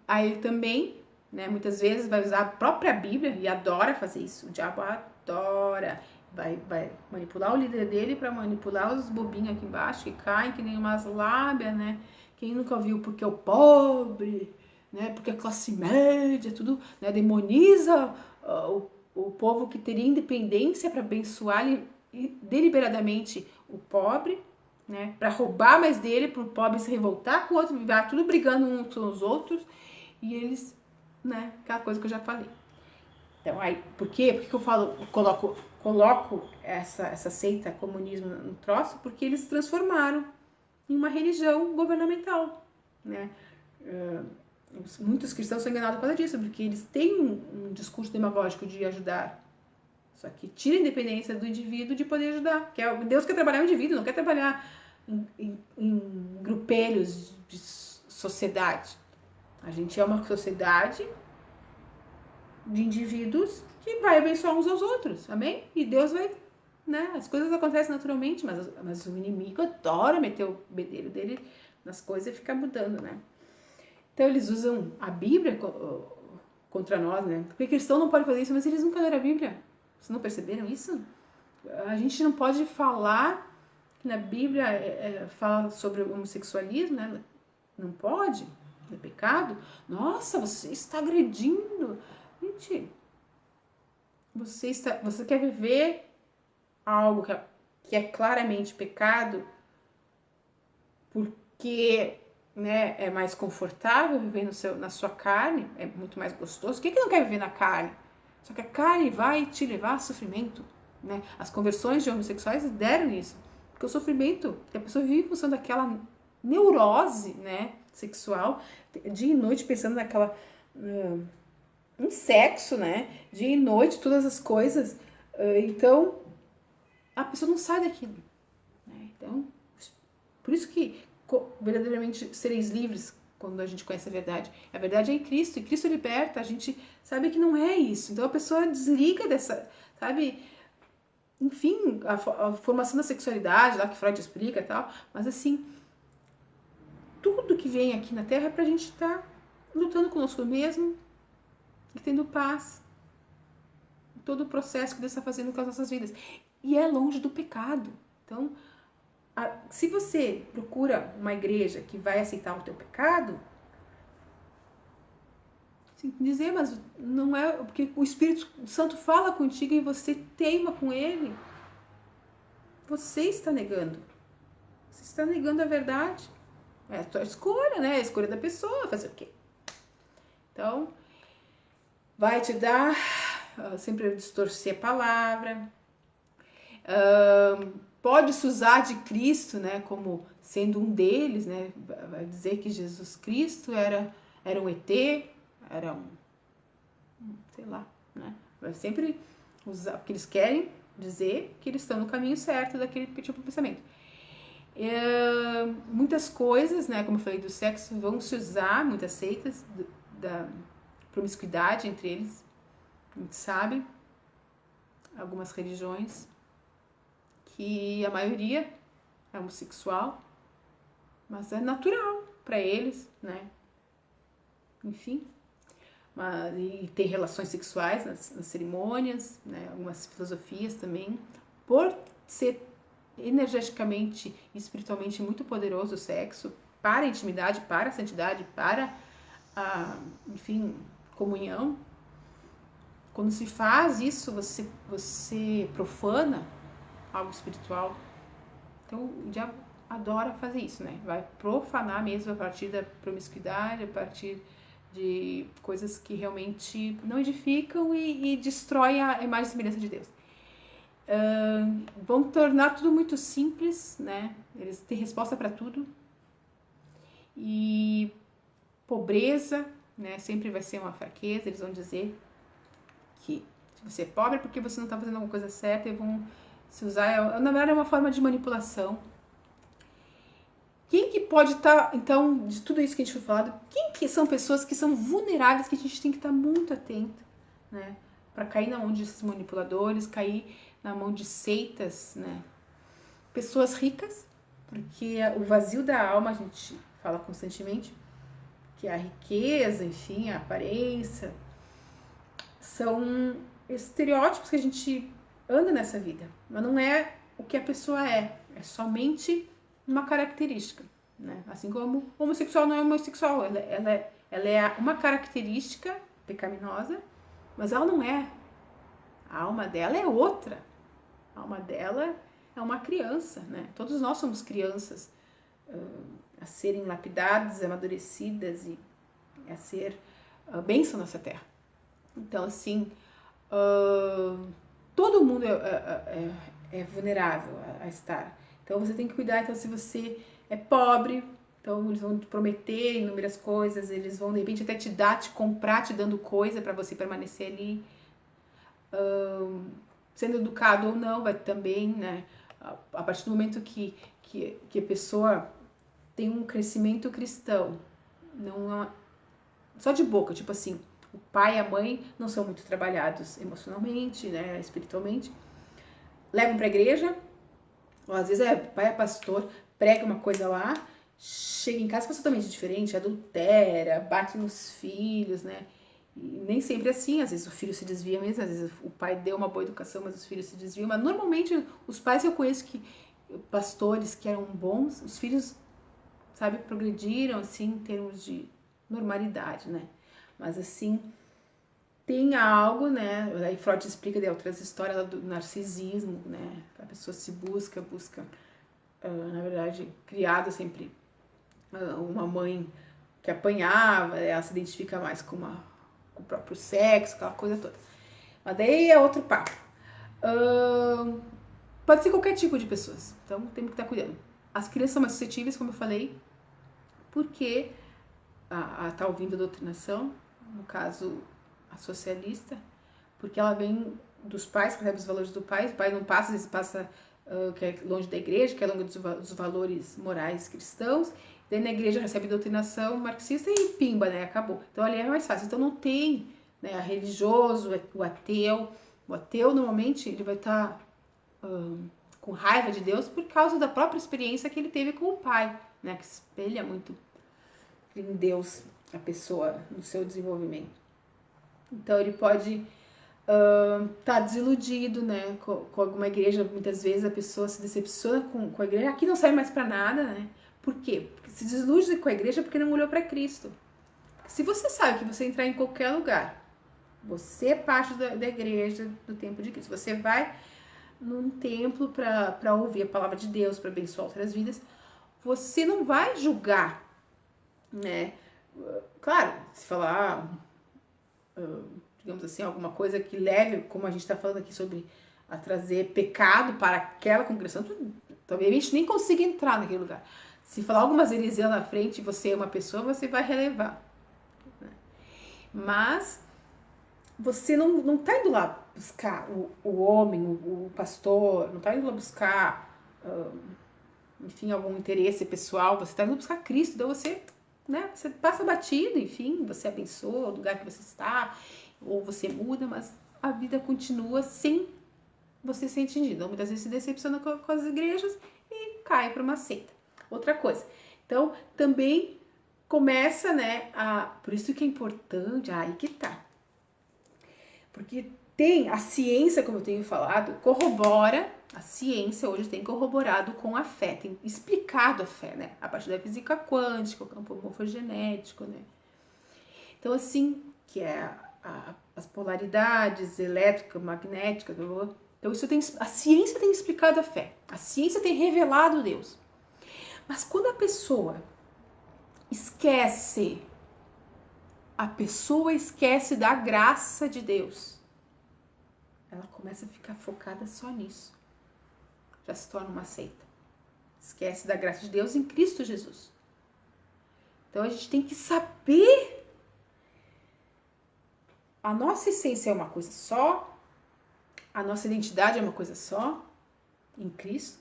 Aí também, né, muitas vezes vai usar a própria Bíblia e adora fazer isso. O diabo adora. Vai manipular o líder dele para manipular os bobinhos aqui embaixo que caem que nem umas lábias, né? Quem nunca viu porque o pobre, né? Porque a classe média, tudo, né? Demoniza o povo que teria independência para abençoar deliberadamente o pobre, né? Para roubar mais dele, para o pobre se revoltar com o outro, vai tudo brigando uns com os outros e eles, né? Aquela coisa que eu já falei. Então, aí, por quê? Por que eu coloco essa seita comunismo no troço? Porque eles se transformaram em uma religião governamental, né? Muitos cristãos são enganados por causa disso, porque eles têm um discurso demagógico de ajudar. Só que tira a independência do indivíduo de poder ajudar. Deus quer trabalhar o indivíduo, não quer trabalhar em grupelhos de sociedade. A gente é uma sociedade de indivíduos que vai abençoar uns aos outros, amém? E Deus vai, né? As coisas acontecem naturalmente, mas o inimigo adora meter o bedelho dele nas coisas e ficar mudando, né? Então eles usam a Bíblia contra nós, né? Porque cristão não pode fazer isso, mas eles nunca leram a Bíblia. Vocês não perceberam isso? A gente não pode falar que na Bíblia fala sobre o homossexualismo, né? Não pode, é pecado. Nossa, você está agredindo. Gente, você quer viver algo que é claramente pecado porque, né, é mais confortável viver na sua carne, é muito mais gostoso. Quem que não quer viver na carne? Só que a carne vai te levar a sofrimento, né? As conversões de homossexuais deram isso, porque o sofrimento que a pessoa vive em função daquela neurose, né, sexual, dia e noite pensando naquela em sexo, né? Dia e noite, todas as coisas. Então, a pessoa não sai daquilo. Né? Então, por isso que verdadeiramente sereis livres quando a gente conhece a verdade. A verdade é em Cristo, e Cristo liberta. A gente sabe que não é isso. Então, a pessoa desliga dessa, sabe? Enfim, a formação da sexualidade, lá que Freud explica e tal. Mas, assim, tudo que vem aqui na Terra é pra gente estar lutando conosco mesmo, e tendo paz em todo o processo que Deus está fazendo com as nossas vidas. E é longe do pecado. Então, se você procura uma igreja que vai aceitar o teu pecado, assim, dizer, mas não é porque o Espírito Santo fala contigo e você teima com ele, você está negando. Você está negando a verdade. É a tua escolha, né? A escolha da pessoa, fazer o quê? Então, vai te dar sempre distorcer a palavra, pode se usar de Cristo, né, como sendo um deles, né, vai dizer que Jesus Cristo era um ET, era sei lá, né, vai sempre usar, porque eles querem dizer que eles estão no caminho certo daquele tipo de pensamento. Muitas coisas, né, como eu falei do sexo, vão se usar, muitas seitas da promiscuidade entre eles, a gente sabe, algumas religiões, que a maioria é homossexual, mas é natural para eles, né? Enfim, e tem relações sexuais nas cerimônias, né? Algumas filosofias também, por ser energeticamente e espiritualmente muito poderoso o sexo, para a intimidade, para a santidade, para a, enfim, comunhão. Quando se faz isso, você profana algo espiritual. Então o diabo adora fazer isso, né? Vai profanar mesmo a partir da promiscuidade, a partir de coisas que realmente não edificam e destroem a imagem e semelhança de Deus. Vão tornar tudo muito simples, né? Eles têm resposta para tudo. E pobreza, né? Sempre vai ser uma fraqueza. Eles vão dizer que se você é pobre é porque você não está fazendo alguma coisa certa e vão se usar. Na verdade, é uma forma de manipulação. Quem que pode estar, então, de tudo isso que a gente foi falado, quem que são pessoas que são vulneráveis, que a gente tem que estar muito atento, né? Para cair na mão desses manipuladores, cair na mão de seitas, né? Pessoas ricas, porque o vazio da alma, a gente fala constantemente, que a riqueza, enfim, a aparência, são estereótipos que a gente anda nessa vida, mas não é o que a pessoa é somente uma característica, né? Assim como homossexual não é homossexual, ela é uma característica pecaminosa, mas ela não é. A alma dela é outra. A alma dela é uma criança, né? Todos nós somos crianças a serem lapidadas, amadurecidas e a ser bênção nessa terra. Então, assim, todo mundo é vulnerável a estar. Então, você tem que cuidar. Então, se você é pobre, então eles vão te prometer inúmeras coisas, eles vão, de repente, até te comprar, te dando coisa para você permanecer ali. Sendo educado ou não, vai também, né? A partir do momento que a pessoa tem um crescimento cristão, não só de boca, tipo assim, o pai e a mãe não são muito trabalhados emocionalmente, né, espiritualmente, levam para a igreja, ou às vezes o pai é pastor, prega uma coisa lá, chega em casa totalmente diferente, adultera, bate nos filhos, né, e nem sempre é assim, às vezes o filho se desvia mesmo, às vezes o pai deu uma boa educação, mas os filhos se desviam, mas normalmente os pais que eu conheço, pastores que eram bons, os filhos, sabe, progrediram, assim, em termos de normalidade, né? Mas, assim, tem algo, né? Aí Freud explica de outras histórias do narcisismo, né? A pessoa se busca, na verdade, criada sempre uma mãe que apanhava, ela se identifica mais com o próprio sexo, aquela coisa toda. Mas daí é outro papo. Pode ser qualquer tipo de pessoas, então temos que estar cuidando. As crianças são mais suscetíveis, como eu falei, porque a tal vinda doutrinação, no caso a socialista, porque ela vem dos pais, recebe os valores do pai, o pai não passa, às vezes passa que é longe da igreja, que é longe dos valores morais cristãos, daí na igreja recebe doutrinação marxista e pimba, né, acabou. Então ali é mais fácil, então não tem, né, a religioso, o ateu normalmente ele vai estar com raiva de Deus por causa da própria experiência que ele teve com o pai, né, que espelha muito em Deus a pessoa no seu desenvolvimento. Então ele pode tá desiludido, né, com alguma igreja. Muitas vezes a pessoa se decepciona com a igreja, aqui não serve mais para nada, né? Por quê? Porque se desilude com a igreja porque não olhou para Cristo. Se você sabe que você entrar em qualquer lugar, você é parte da igreja do tempo de Cristo, você vai num templo para ouvir a palavra de Deus, para abençoar outras vidas, você não vai julgar, né? Claro, se falar, digamos assim, alguma coisa que leve, como a gente está falando aqui sobre a trazer pecado para aquela congregação, talvez a gente nem consiga entrar naquele lugar. Se falar algumas heresias na frente e você é uma pessoa, você vai relevar. Né? Mas você não tá indo lá buscar o homem, o pastor, não tá indo lá buscar, enfim, algum interesse pessoal, você tá indo buscar Cristo, então você, né, você passa batido, enfim, você abençoa o lugar que você está, ou você muda, mas a vida continua sem você ser entendido. Então, muitas vezes se decepciona com as igrejas e cai para uma seita. Outra coisa. Então, também começa, né, por isso que é importante, aí que tá. Porque tem a ciência, como eu tenho falado, corrobora, a ciência hoje tem corroborado com a fé, tem explicado a fé, né? A partir da física quântica, o campo morfogenético, né? Então, assim, que é as polaridades elétrica, magnética, então isso a ciência tem explicado a fé, a ciência tem revelado Deus. Mas quando a pessoa esquece da graça de Deus, ela começa a ficar focada só nisso. Já se torna uma seita. Esquece da graça de Deus em Cristo Jesus. Então a gente tem que saber. A nossa essência é uma coisa só. A nossa identidade é uma coisa só. Em Cristo.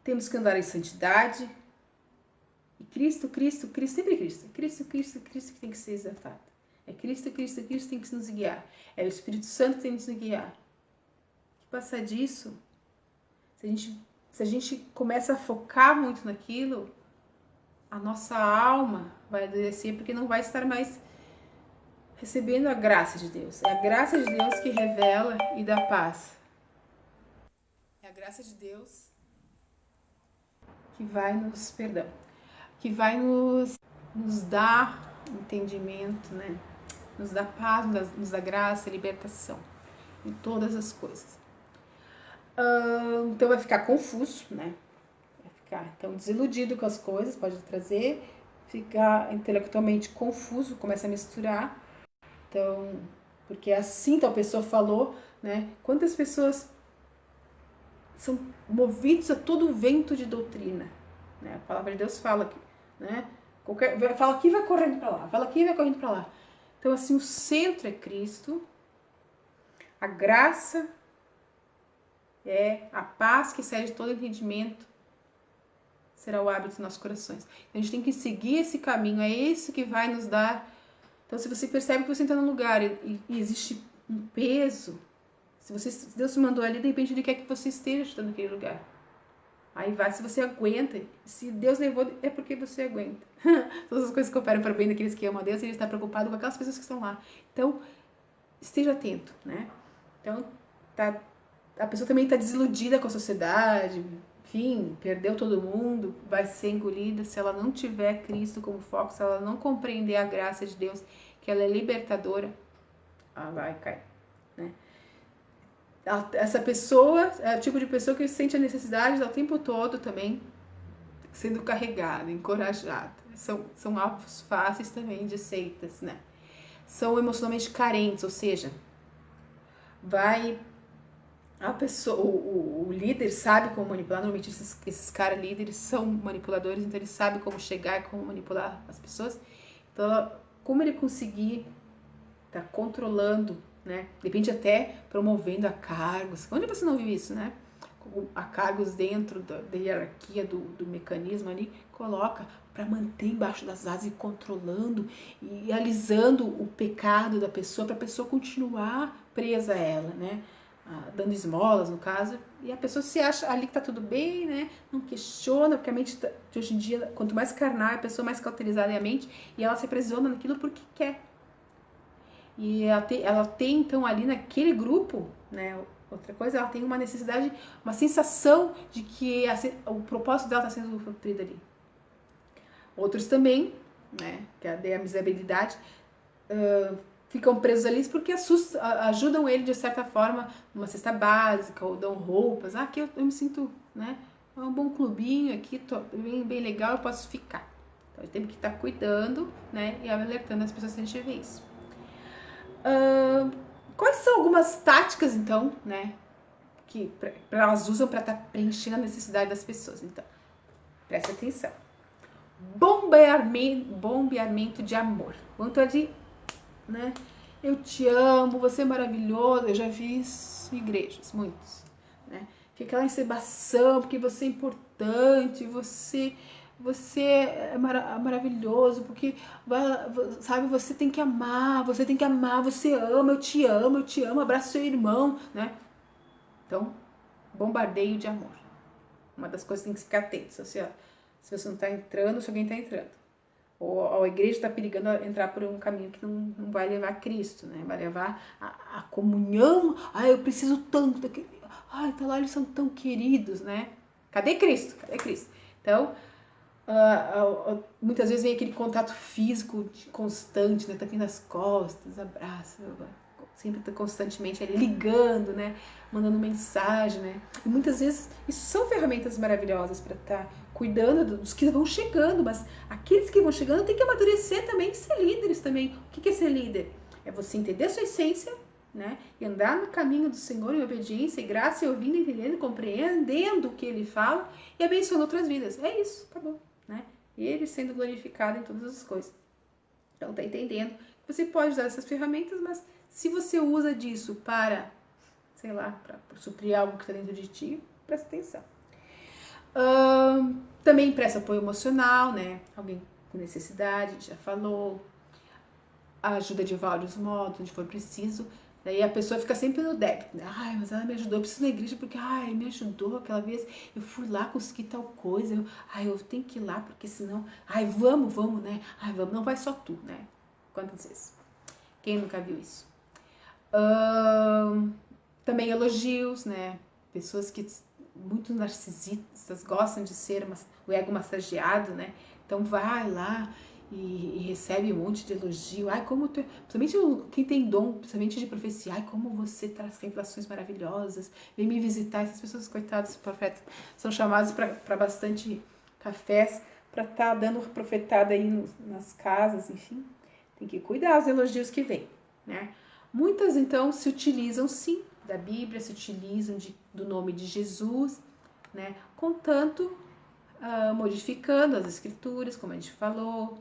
Temos que andar em santidade. E Cristo, Cristo, Cristo, sempre Cristo. Cristo, Cristo, Cristo que tem que ser exaltado. É Cristo, Cristo, Cristo que tem que nos guiar. É o Espírito Santo que tem que nos guiar. Que passar disso, se a gente começa a focar muito naquilo, a nossa alma vai adoecer, porque não vai estar mais recebendo a graça de Deus. É a graça de Deus que revela e dá paz. É a graça de Deus que vai que vai nos dar entendimento, né? Nos dá paz, nos dá graça, libertação em todas as coisas. Então vai ficar confuso, né? Vai ficar então desiludido com as coisas, pode trazer, ficar intelectualmente confuso, começa a misturar. Então, porque assim tal pessoa falou, né? Quantas pessoas são movidos a todo o vento de doutrina, né? A palavra de Deus fala que, né? Fala aqui, vai correndo para lá, fala aqui, vai correndo para lá. Então, assim, o centro é Cristo, a graça é a paz que excede todo entendimento, será o hábito dos nossos corações. Então, a gente tem que seguir esse caminho, é isso que vai nos dar. Então, se você percebe que você está num lugar e existe um peso, se Deus te mandou ali, de repente Ele quer que você esteja naquele lugar. Aí vai, se você aguenta, se Deus levou, é porque você aguenta. Todas as coisas que operam para o bem daqueles que amam a Deus, Ele está preocupado com aquelas pessoas que estão lá. Então, esteja atento, né? Então, a pessoa também está desiludida com a sociedade, enfim, perdeu todo mundo, vai ser engolida se ela não tiver Cristo como foco, se ela não compreender a graça de Deus, que ela é libertadora, ela vai cair, né? Essa pessoa é o tipo de pessoa que sente a necessidade o tempo todo também sendo carregada, encorajada. São alvos fáceis também de seitas, né? São emocionalmente carentes, ou seja, a pessoa, o líder sabe como manipular. Normalmente esses caras líderes são manipuladores, então ele sabe como chegar, como manipular as pessoas. Então, como ele conseguir tá controlando, né? Depende até promovendo a cargos. Onde você não viu isso, né? A cargos dentro da hierarquia do mecanismo ali, coloca para manter embaixo das asas e controlando e alisando o pecado da pessoa, para a pessoa continuar presa a ela, né? Dando esmolas, no caso, e a pessoa se acha ali que tá tudo bem, né? Não questiona, porque a mente de hoje em dia, quanto mais carnal, a pessoa mais cauterizada é a mente, e ela se aprisiona naquilo porque quer. E ela tem, então, ali naquele grupo, né? Outra coisa, ela tem uma necessidade, uma sensação de que o propósito dela está sendo cumprido ali. Outros também, né? Que é a miserabilidade, ficam presos ali porque ajudam ele de certa forma numa cesta básica ou dão roupas. Aqui eu me sinto, né? É um bom clubinho aqui, tô bem legal, eu posso ficar. Então, tem que estar cuidando, né? E alertando as pessoas se a gente vê isso. Quais são algumas táticas, então, né, que elas usam para estar preenchendo a necessidade das pessoas? Então, preste atenção. Bombeamento de amor. Vontade de, né, eu te amo, você é maravilhoso. Eu já vi isso em igrejas, muitos, né? Fica aquela encebação, porque você é importante, você é maravilhoso, porque, sabe, você tem que amar, você ama, eu te amo, abraça seu irmão, né? Então, bombardeio de amor. Uma das coisas que tem que ficar atento, se você não está entrando, se alguém está entrando. Ou a igreja está perigando entrar por um caminho que não vai levar a Cristo, né? Vai levar a comunhão. Eu preciso tanto daquele. Tá lá, eles são tão queridos, né? Cadê Cristo? Cadê Cristo? Então, muitas vezes vem aquele contato físico constante, né? Tapinha nas costas, abraço, sempre tá constantemente ali ligando, né? Mandando mensagem, né? E muitas vezes isso são ferramentas maravilhosas para estar cuidando dos que vão chegando, mas aqueles que vão chegando tem que amadurecer também e ser líderes também. O que é ser líder? É você entender a sua essência, né? E andar no caminho do Senhor em obediência e graça, e ouvindo, entendendo, compreendendo o que Ele fala e abençoando outras vidas. É isso, tá bom, né? E Ele sendo glorificado em todas as coisas. Então, tá entendendo? Você pode usar essas ferramentas, mas se você usa disso para, sei lá, para suprir algo que está dentro de ti, presta atenção. Também presta apoio emocional, né? Alguém com necessidade, já falou. Ajuda de vários modos, onde for preciso. Daí a pessoa fica sempre no débito, né? Ai, mas ela me ajudou, eu preciso ir na igreja porque, ai, me ajudou aquela vez, eu fui lá, consegui tal coisa, eu tenho que ir lá porque senão, ai, vamos, né? Ai, vamos, não vai só tu, né? Quantas vezes? Quem nunca viu isso? Também elogios, né? Pessoas que muito narcisistas gostam de ser o ego massageado, né? Então vai lá e recebe um monte de elogio. Ai, como tu, principalmente quem tem dom, principalmente de profecia, ai, como você traz revelações maravilhosas. Vem me visitar. Essas pessoas, coitadas, profetas, são chamados para bastante cafés, para estar dando profetada aí nas casas, enfim. Tem que cuidar dos elogios que vêm, né? Muitas, então, se utilizam, sim, da Bíblia, se utilizam do nome de Jesus, né? Contanto, modificando as escrituras, como a gente falou,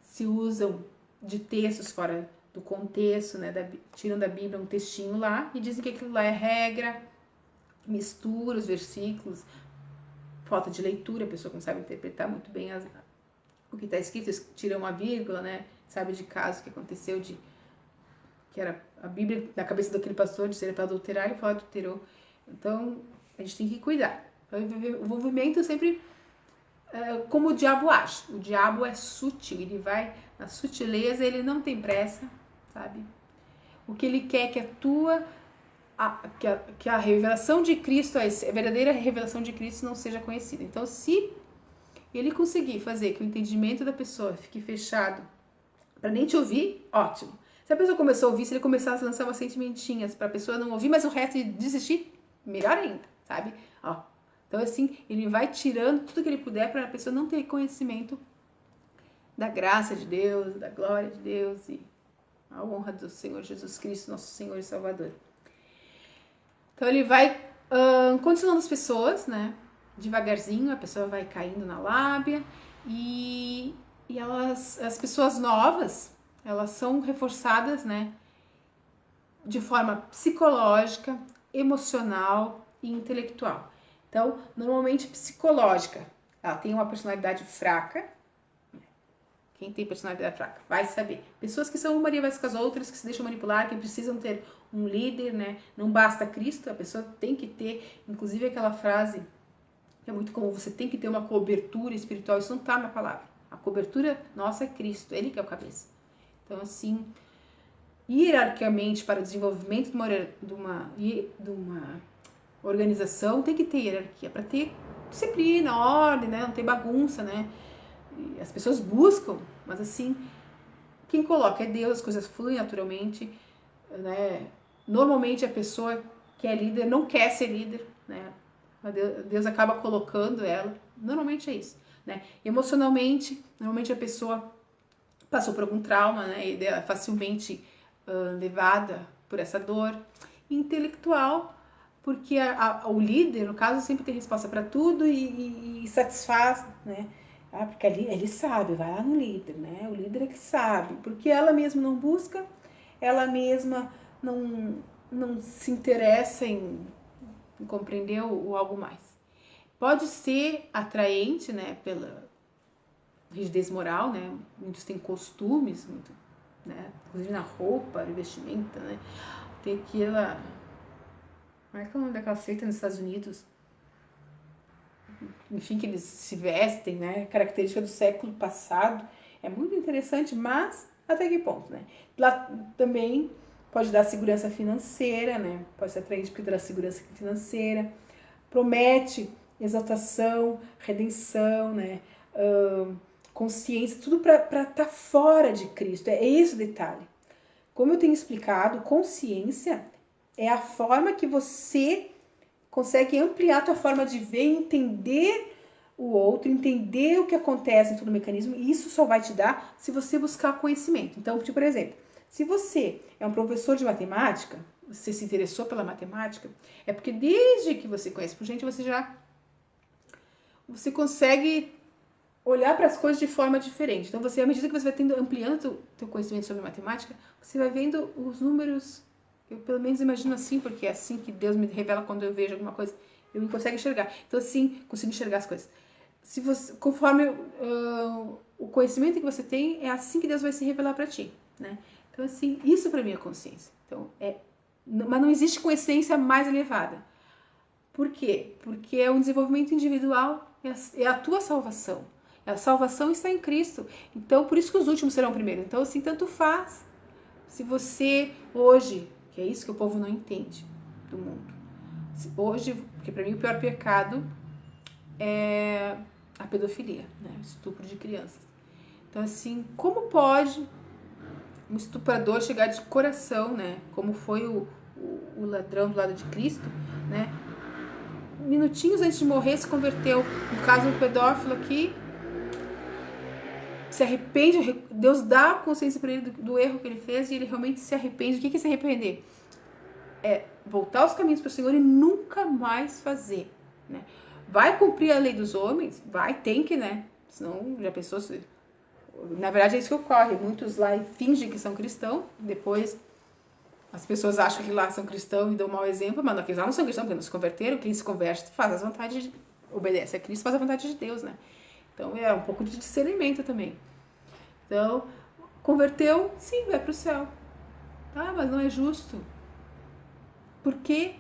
se usam de textos fora do contexto, né? Tiram da Bíblia um textinho lá e dizem que aquilo lá é regra, mistura os versículos, falta de leitura, a pessoa não sabe interpretar muito bem o que está escrito, tira uma vírgula, né? Sabe de caso que aconteceu que era a Bíblia na cabeça daquele pastor de ser para adulterar, ele falou adulterou. Então, a gente tem que cuidar. Então, o envolvimento sempre como o diabo age. O diabo é sutil, ele vai na sutileza, ele não tem pressa, sabe? O que ele quer que que a revelação de Cristo, a verdadeira revelação de Cristo não seja conhecida. Então, se ele conseguir fazer que o entendimento da pessoa fique fechado para nem te ouvir, ótimo. Se a pessoa começou a ouvir, se ele começar a lançar umas sentimentinhas para a pessoa não ouvir, mas o resto desistir, melhor ainda, sabe? Ó, então, assim, ele vai tirando tudo que ele puder para a pessoa não ter conhecimento da graça de Deus, da glória de Deus e a honra do Senhor Jesus Cristo, nosso Senhor e Salvador. Então, ele vai condicionando as pessoas, né? Devagarzinho, a pessoa vai caindo na lábia e as pessoas novas, elas são reforçadas, né? De forma psicológica, emocional e intelectual. Então, normalmente psicológica, ela tem uma personalidade fraca. Quem tem personalidade fraca vai saber. Pessoas que são umas com as outras, que se deixam manipular, que precisam ter um líder, né? Não basta Cristo, a pessoa tem que ter, inclusive aquela frase que é muito comum, você tem que ter uma cobertura espiritual, isso não está na palavra. A cobertura nossa é Cristo, Ele que é o cabeça. Então, assim, hierarquicamente, para o desenvolvimento de uma organização, tem que ter hierarquia, para ter disciplina, ordem, né? Não ter bagunça, né? E as pessoas buscam, mas assim, quem coloca é Deus, as coisas fluem naturalmente, né? Normalmente a pessoa que é líder não quer ser líder, né? Deus acaba colocando ela, normalmente é isso, né? Emocionalmente, normalmente a pessoa passou por algum trauma, né? E é facilmente levada por essa dor. Intelectual, porque o líder, no caso, sempre tem resposta para tudo e satisfaz, né? Porque ele sabe, vai lá no líder, né? O líder é que sabe, porque ela mesma não busca, ela mesma não se interessa em compreender o algo mais. Pode ser atraente, né, pela rigidez moral, né? Muitos têm costumes, muito, né? Inclusive na roupa, no vestimenta, né? Tem aquela... Como é que é o nome daquela seita nos Estados Unidos? Enfim, que eles se vestem, né? Característica do século passado. É muito interessante, mas até que ponto, né? Lá também pode dar segurança financeira, né? Pode ser atraente porque dá segurança financeira. Promete exaltação, redenção, né? Consciência, tudo para estar fora de Cristo. É esse o detalhe. Como eu tenho explicado, consciência é a forma que você consegue ampliar a tua forma de ver, entender o outro, entender o que acontece em todo o mecanismo, e isso só vai te dar se você buscar conhecimento. Então, por exemplo, se você é um professor de matemática, você se interessou pela matemática, é porque desde que você conhece por gente, você consegue olhar para as coisas de forma diferente. Então, à medida que você vai ampliando teu conhecimento sobre matemática, você vai vendo os números. Eu pelo menos imagino assim, porque é assim que Deus me revela quando eu vejo alguma coisa. eu não consigo enxergar. Então, assim, consigo enxergar as coisas. Se você, conforme o conhecimento que você tem, é assim que Deus vai se revelar para ti, né? Então, assim, isso para mim é consciência. Então, mas não existe consciência mais elevada. Por quê? Porque é um desenvolvimento individual, é a tua salvação. A salvação está em Cristo. Então, por isso que os últimos serão primeiro. Então, assim, tanto faz. Se você hoje, que é isso que o povo não entende do mundo. Hoje, porque para mim o pior pecado é a pedofilia, né? O estupro de crianças. Então, assim, como pode um estuprador chegar de coração, né? Como foi o ladrão do lado de Cristo, né? Minutinhos antes de morrer se converteu. No caso do pedófilo aqui, se arrepende, Deus dá a consciência para ele do erro que ele fez e ele realmente se arrepende. O que é se arrepender? É voltar aos caminhos para o Senhor e nunca mais fazer, né? Vai cumprir a lei dos homens? Vai, tem que, né? Senão já pensou se... Na verdade é isso que ocorre. Muitos lá fingem que são cristãos, depois as pessoas acham que lá são cristãos e dão um mau exemplo, mas aqueles lá não são cristãos porque não se converteram. Quem se converte faz as vontades, obedece a Cristo, faz a vontade de Deus, né? Então é um pouco de discernimento também. Então, converteu, sim, vai para o céu. Ah, mas não é justo. Porque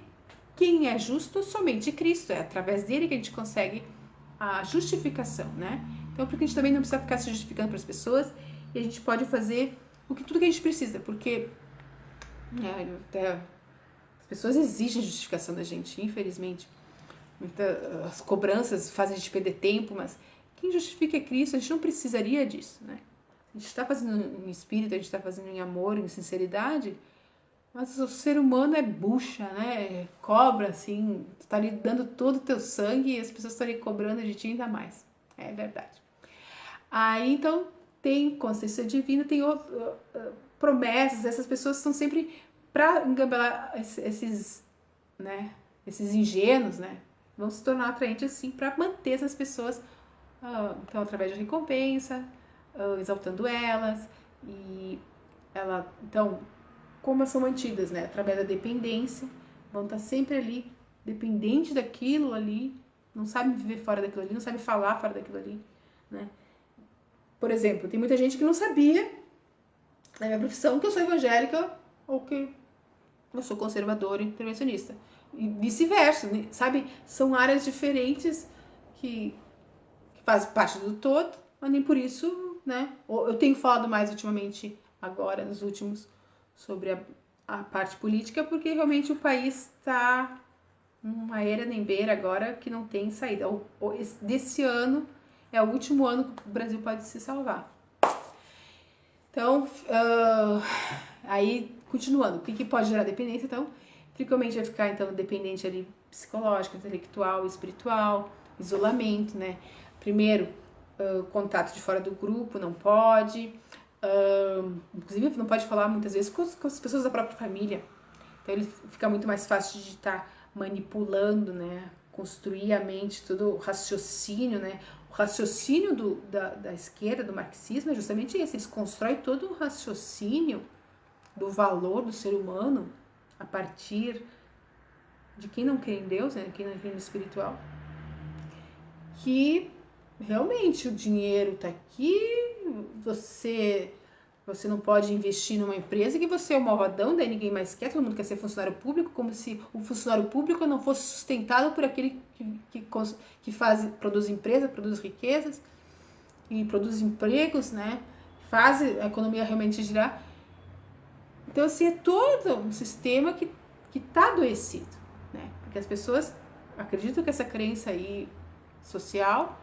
quem é justo? Somente Cristo. É através dele que a gente consegue a justificação, né? Então, porque a gente também não precisa ficar se justificando para as pessoas e a gente pode fazer tudo que a gente precisa, porque as pessoas exigem justificação da gente, infelizmente. As cobranças fazem a gente perder tempo, mas quem justifica é Cristo, a gente não precisaria disso, né? A gente está fazendo em espírito, a gente está fazendo em amor, em sinceridade, mas o ser humano é bucha, né? Cobra, assim, tu tá ali dando todo o teu sangue e as pessoas estão ali cobrando de ti ainda mais. É verdade. Aí, então, tem consciência divina, tem promessas, essas pessoas estão sempre para engambelar esses ingênuos, né? Vão se tornar atraentes, assim, para manter essas pessoas, então, através de recompensa, exaltando elas, e então, como elas são mantidas, né? Através da dependência, vão estar sempre ali, dependente daquilo ali, não sabem viver fora daquilo ali, não sabem falar fora daquilo ali, né? Por exemplo, tem muita gente que não sabia, na minha profissão, que eu sou evangélica ou que eu sou conservadora e intervencionista. E vice-versa, né? Sabe? São áreas diferentes que fazem parte do todo, mas nem por isso, né? Eu tenho falado mais ultimamente, agora, nos últimos, sobre a parte política, porque realmente o país está numa era nem beira agora que não tem saída. Desse ano é o último ano que o Brasil pode se salvar. Então, aí, continuando, o que pode gerar dependência? Então, dificilmente vai ficar, então, dependente ali psicológico, intelectual, espiritual, isolamento, né? Primeiro, contato de fora do grupo, não pode. Inclusive, não pode falar muitas vezes com as pessoas da própria família. Então, ele fica muito mais fácil de estar manipulando, né? Construir a mente, todo o raciocínio, né? O raciocínio da esquerda, do marxismo, é justamente esse. Eles constroem todo o raciocínio do valor do ser humano a partir de quem não crê em Deus, né? Quem não crê no espiritual. Que realmente o dinheiro está aqui, você não pode investir numa empresa que você é o malvadão, daí ninguém mais quer, todo mundo quer ser funcionário público, como se o funcionário público não fosse sustentado por aquele que produz empresa, produz riquezas e produz empregos, né? Faz a economia realmente girar. Então, assim, é todo um sistema que está adoecido, né? Porque as pessoas acreditam que essa crença aí social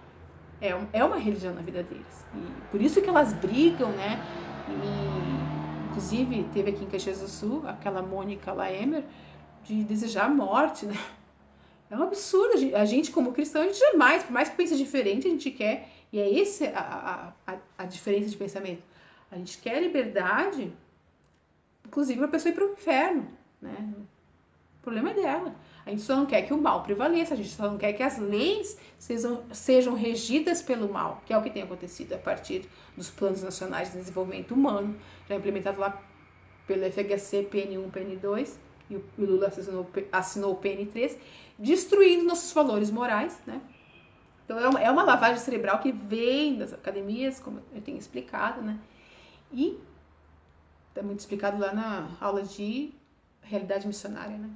é uma religião na vida deles. E por isso que elas brigam, né? E, inclusive, teve aqui em Caxias do Sul aquela Mônica Laemer de desejar a morte, né? É um absurdo. A gente, como cristão, a gente jamais, por mais que pense diferente, a gente quer. E é essa a diferença de pensamento. A gente quer liberdade, inclusive para a pessoa ir para o inferno, né? O problema é dela. A gente só não quer que o mal prevaleça, a gente só não quer que as leis sejam regidas pelo mal, que é o que tem acontecido a partir dos planos nacionais de desenvolvimento humano, já implementado lá pelo FHC, PN1, PN2, e o Lula assinou o PN3, destruindo nossos valores morais, né? Então é uma lavagem cerebral que vem das academias, como eu tenho explicado, né? E está muito explicado lá na aula de realidade missionária, né?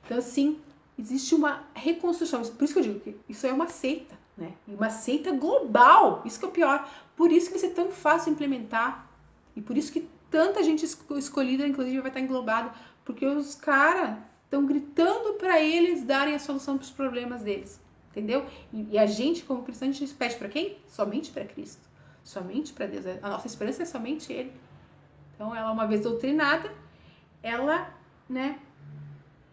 Então, assim, existe uma reconstrução. Por isso que eu digo que isso é uma seita, né? Uma seita global. Isso que é o pior. Por isso que vai ser tão fácil implementar. E por isso que tanta gente escolhida, inclusive, vai estar englobada. Porque os caras estão gritando para eles darem a solução para os problemas deles. Entendeu? E a gente, como cristão, a gente pede para quem? Somente para Cristo. Somente para Deus. A nossa esperança é somente Ele. Então, ela, uma vez doutrinada, ela, né,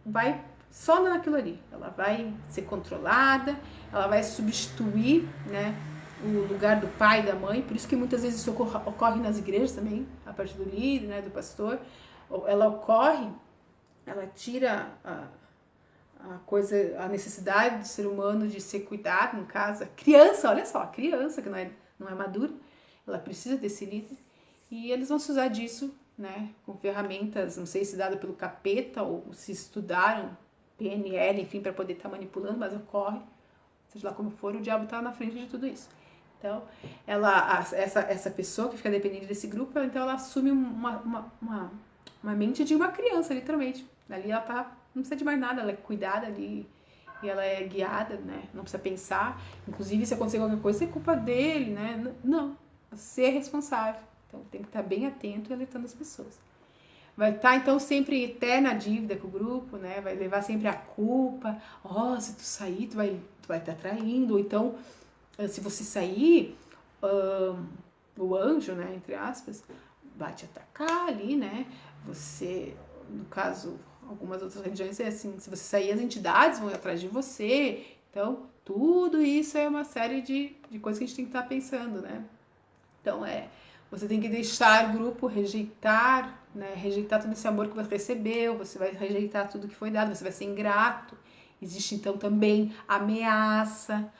vai só naquilo ali. Ela vai ser controlada, ela vai substituir, né, o lugar do pai e da mãe. Por isso que muitas vezes isso ocorre nas igrejas também, a partir do líder, né, do pastor. Ela ocorre, ela tira a necessidade do ser humano de ser cuidado, no caso, a criança, olha só, a criança que não é madura, ela precisa desse líder. E eles vão se usar disso, né, com ferramentas, não sei se dado pelo capeta ou se estudaram PNL, enfim, para poder estar manipulando, mas ocorre, seja lá como for, o diabo está na frente de tudo isso. Então, essa pessoa que fica dependente desse grupo, então ela assume uma mente de uma criança, literalmente. Ali ela não precisa de mais nada, ela é cuidada ali e ela é guiada, né, não precisa pensar. Inclusive, se acontecer qualquer coisa, é culpa dele, né? Não, você é responsável. Então, tem que estar bem atento e alertando as pessoas. Vai estar, então, sempre em eterna dívida com o grupo, né? Vai levar sempre a culpa. Se tu sair, tu vai estar traindo. Ou então, se você sair, o anjo, né, entre aspas, vai te atacar ali, né? Você, no caso, algumas outras religiões é assim, se você sair, as entidades vão ir atrás de você. Então, tudo isso é uma série de coisas que a gente tem que estar pensando, né? Então, você tem que deixar o grupo, rejeitar, né? Rejeitar todo esse amor que você recebeu, você vai rejeitar tudo que foi dado, você vai ser ingrato. Existe, então, também ameaça,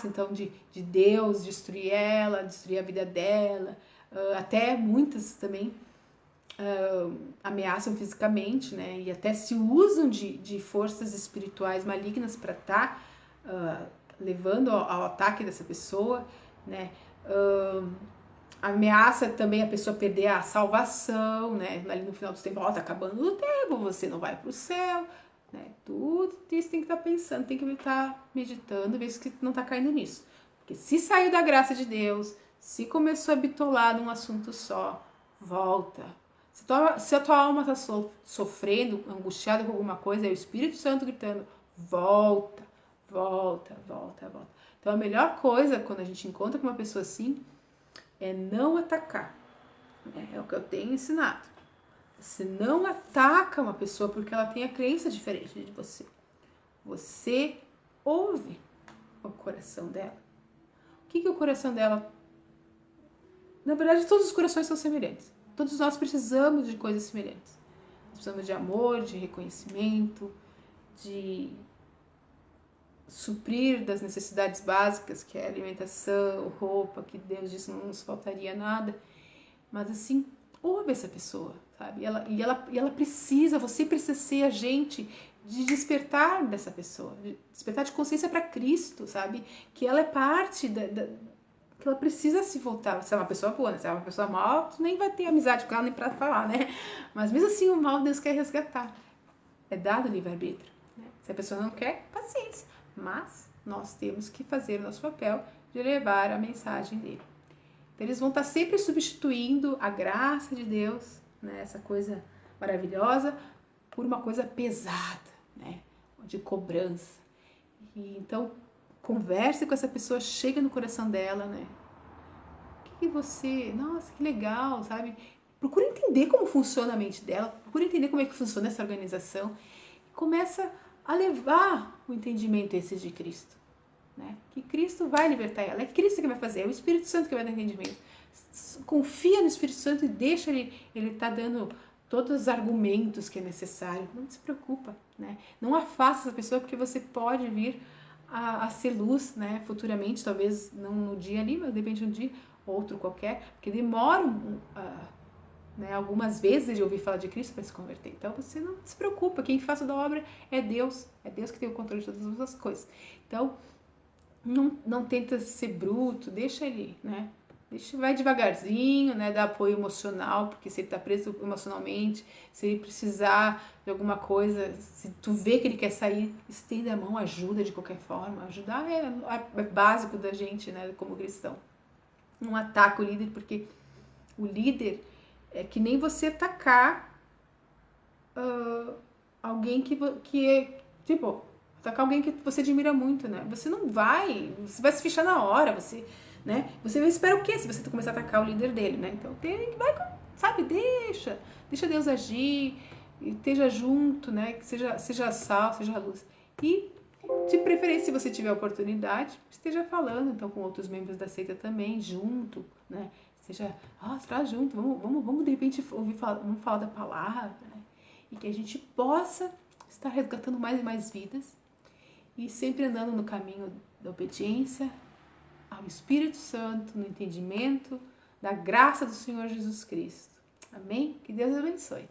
então, de Deus destruir ela, destruir a vida dela. Até muitas também ameaçam fisicamente, né? E até se usam de forças espirituais malignas para estar levando ao ataque dessa pessoa, né? Ameaça também a pessoa perder a salvação, né? Ali no final do tempo, tá acabando o tempo, você não vai para o céu, né? Tudo isso tem que estar pensando, tem que estar meditando, ver se não está caindo nisso. Porque se saiu da graça de Deus, se começou a bitolar num assunto só, volta. Se a tua alma está sofrendo, angustiada com alguma coisa, é o Espírito Santo gritando, volta, volta, volta, volta. Então a melhor coisa quando a gente encontra com uma pessoa assim é não atacar. É o que eu tenho ensinado. Você não ataca uma pessoa porque ela tem a crença diferente de você. Você ouve o coração dela. O que o coração dela... Na verdade, todos os corações são semelhantes. Todos nós precisamos de coisas semelhantes. Nós precisamos de amor, de reconhecimento, de suprir das necessidades básicas, que é alimentação, roupa, que Deus disse não nos faltaria nada. Mas assim, ouve essa pessoa, sabe? E ela precisa, você precisa ser agente de despertar dessa pessoa, de despertar de consciência para Cristo, sabe? Que ela é parte que ela precisa se voltar. Se é uma pessoa boa, né? Se é uma pessoa mal, tu nem vai ter amizade com ela nem pra falar, né? Mas mesmo assim, o mal Deus quer resgatar. É dado livre-arbítrio, né? Se a pessoa não quer, paciência. Mas nós temos que fazer o nosso papel de levar a mensagem dele. Então, eles vão estar sempre substituindo a graça de Deus, né? Essa coisa maravilhosa, por uma coisa pesada, né? De cobrança. E, então, converse com essa pessoa, chega no coração dela, né? O que você... Nossa, que legal, sabe? Procura entender como funciona a mente dela, procura entender como é que funciona essa organização. Começa a levar o entendimento esse de Cristo, né? Que Cristo vai libertar ela, é Cristo que vai fazer, é o Espírito Santo que vai dar entendimento. Confia no Espírito Santo e deixa ele tá dando todos os argumentos que é necessário. Não se preocupa, né? Não afasta essa pessoa, porque você pode vir a ser luz, né? Futuramente, talvez não no dia ali, mas de repente um dia, outro qualquer, porque demora né? Algumas vezes ele ouvir falar de Cristo para se converter. Então você não se preocupa, quem faz toda a obra é Deus que tem o controle de todas as coisas. Então não tenta ser bruto, deixa ele, né? Vai devagarzinho, né? Dá apoio emocional, porque se ele tá preso emocionalmente, se ele precisar de alguma coisa, se tu vê que ele quer sair, estenda a mão, ajuda de qualquer forma. Ajudar é básico da gente, né? Como cristão. Não ataca o líder, porque o líder é que nem você atacar alguém que é, tipo, atacar alguém que você admira muito, né? Você não vai, você vai se fechar na hora, né? Você espera o quê se você começar a atacar o líder dele, né? Então sabe, deixa Deus agir, e esteja junto, né? Que seja sal, seja luz. E de preferência, se você tiver oportunidade, esteja falando então com outros membros da seita também, junto, né? Seja, traz junto, vamos de repente vamos falar da palavra, né? E que a gente possa estar resgatando mais e mais vidas e sempre andando no caminho da obediência ao Espírito Santo, no entendimento da graça do Senhor Jesus Cristo. Amém? Que Deus abençoe.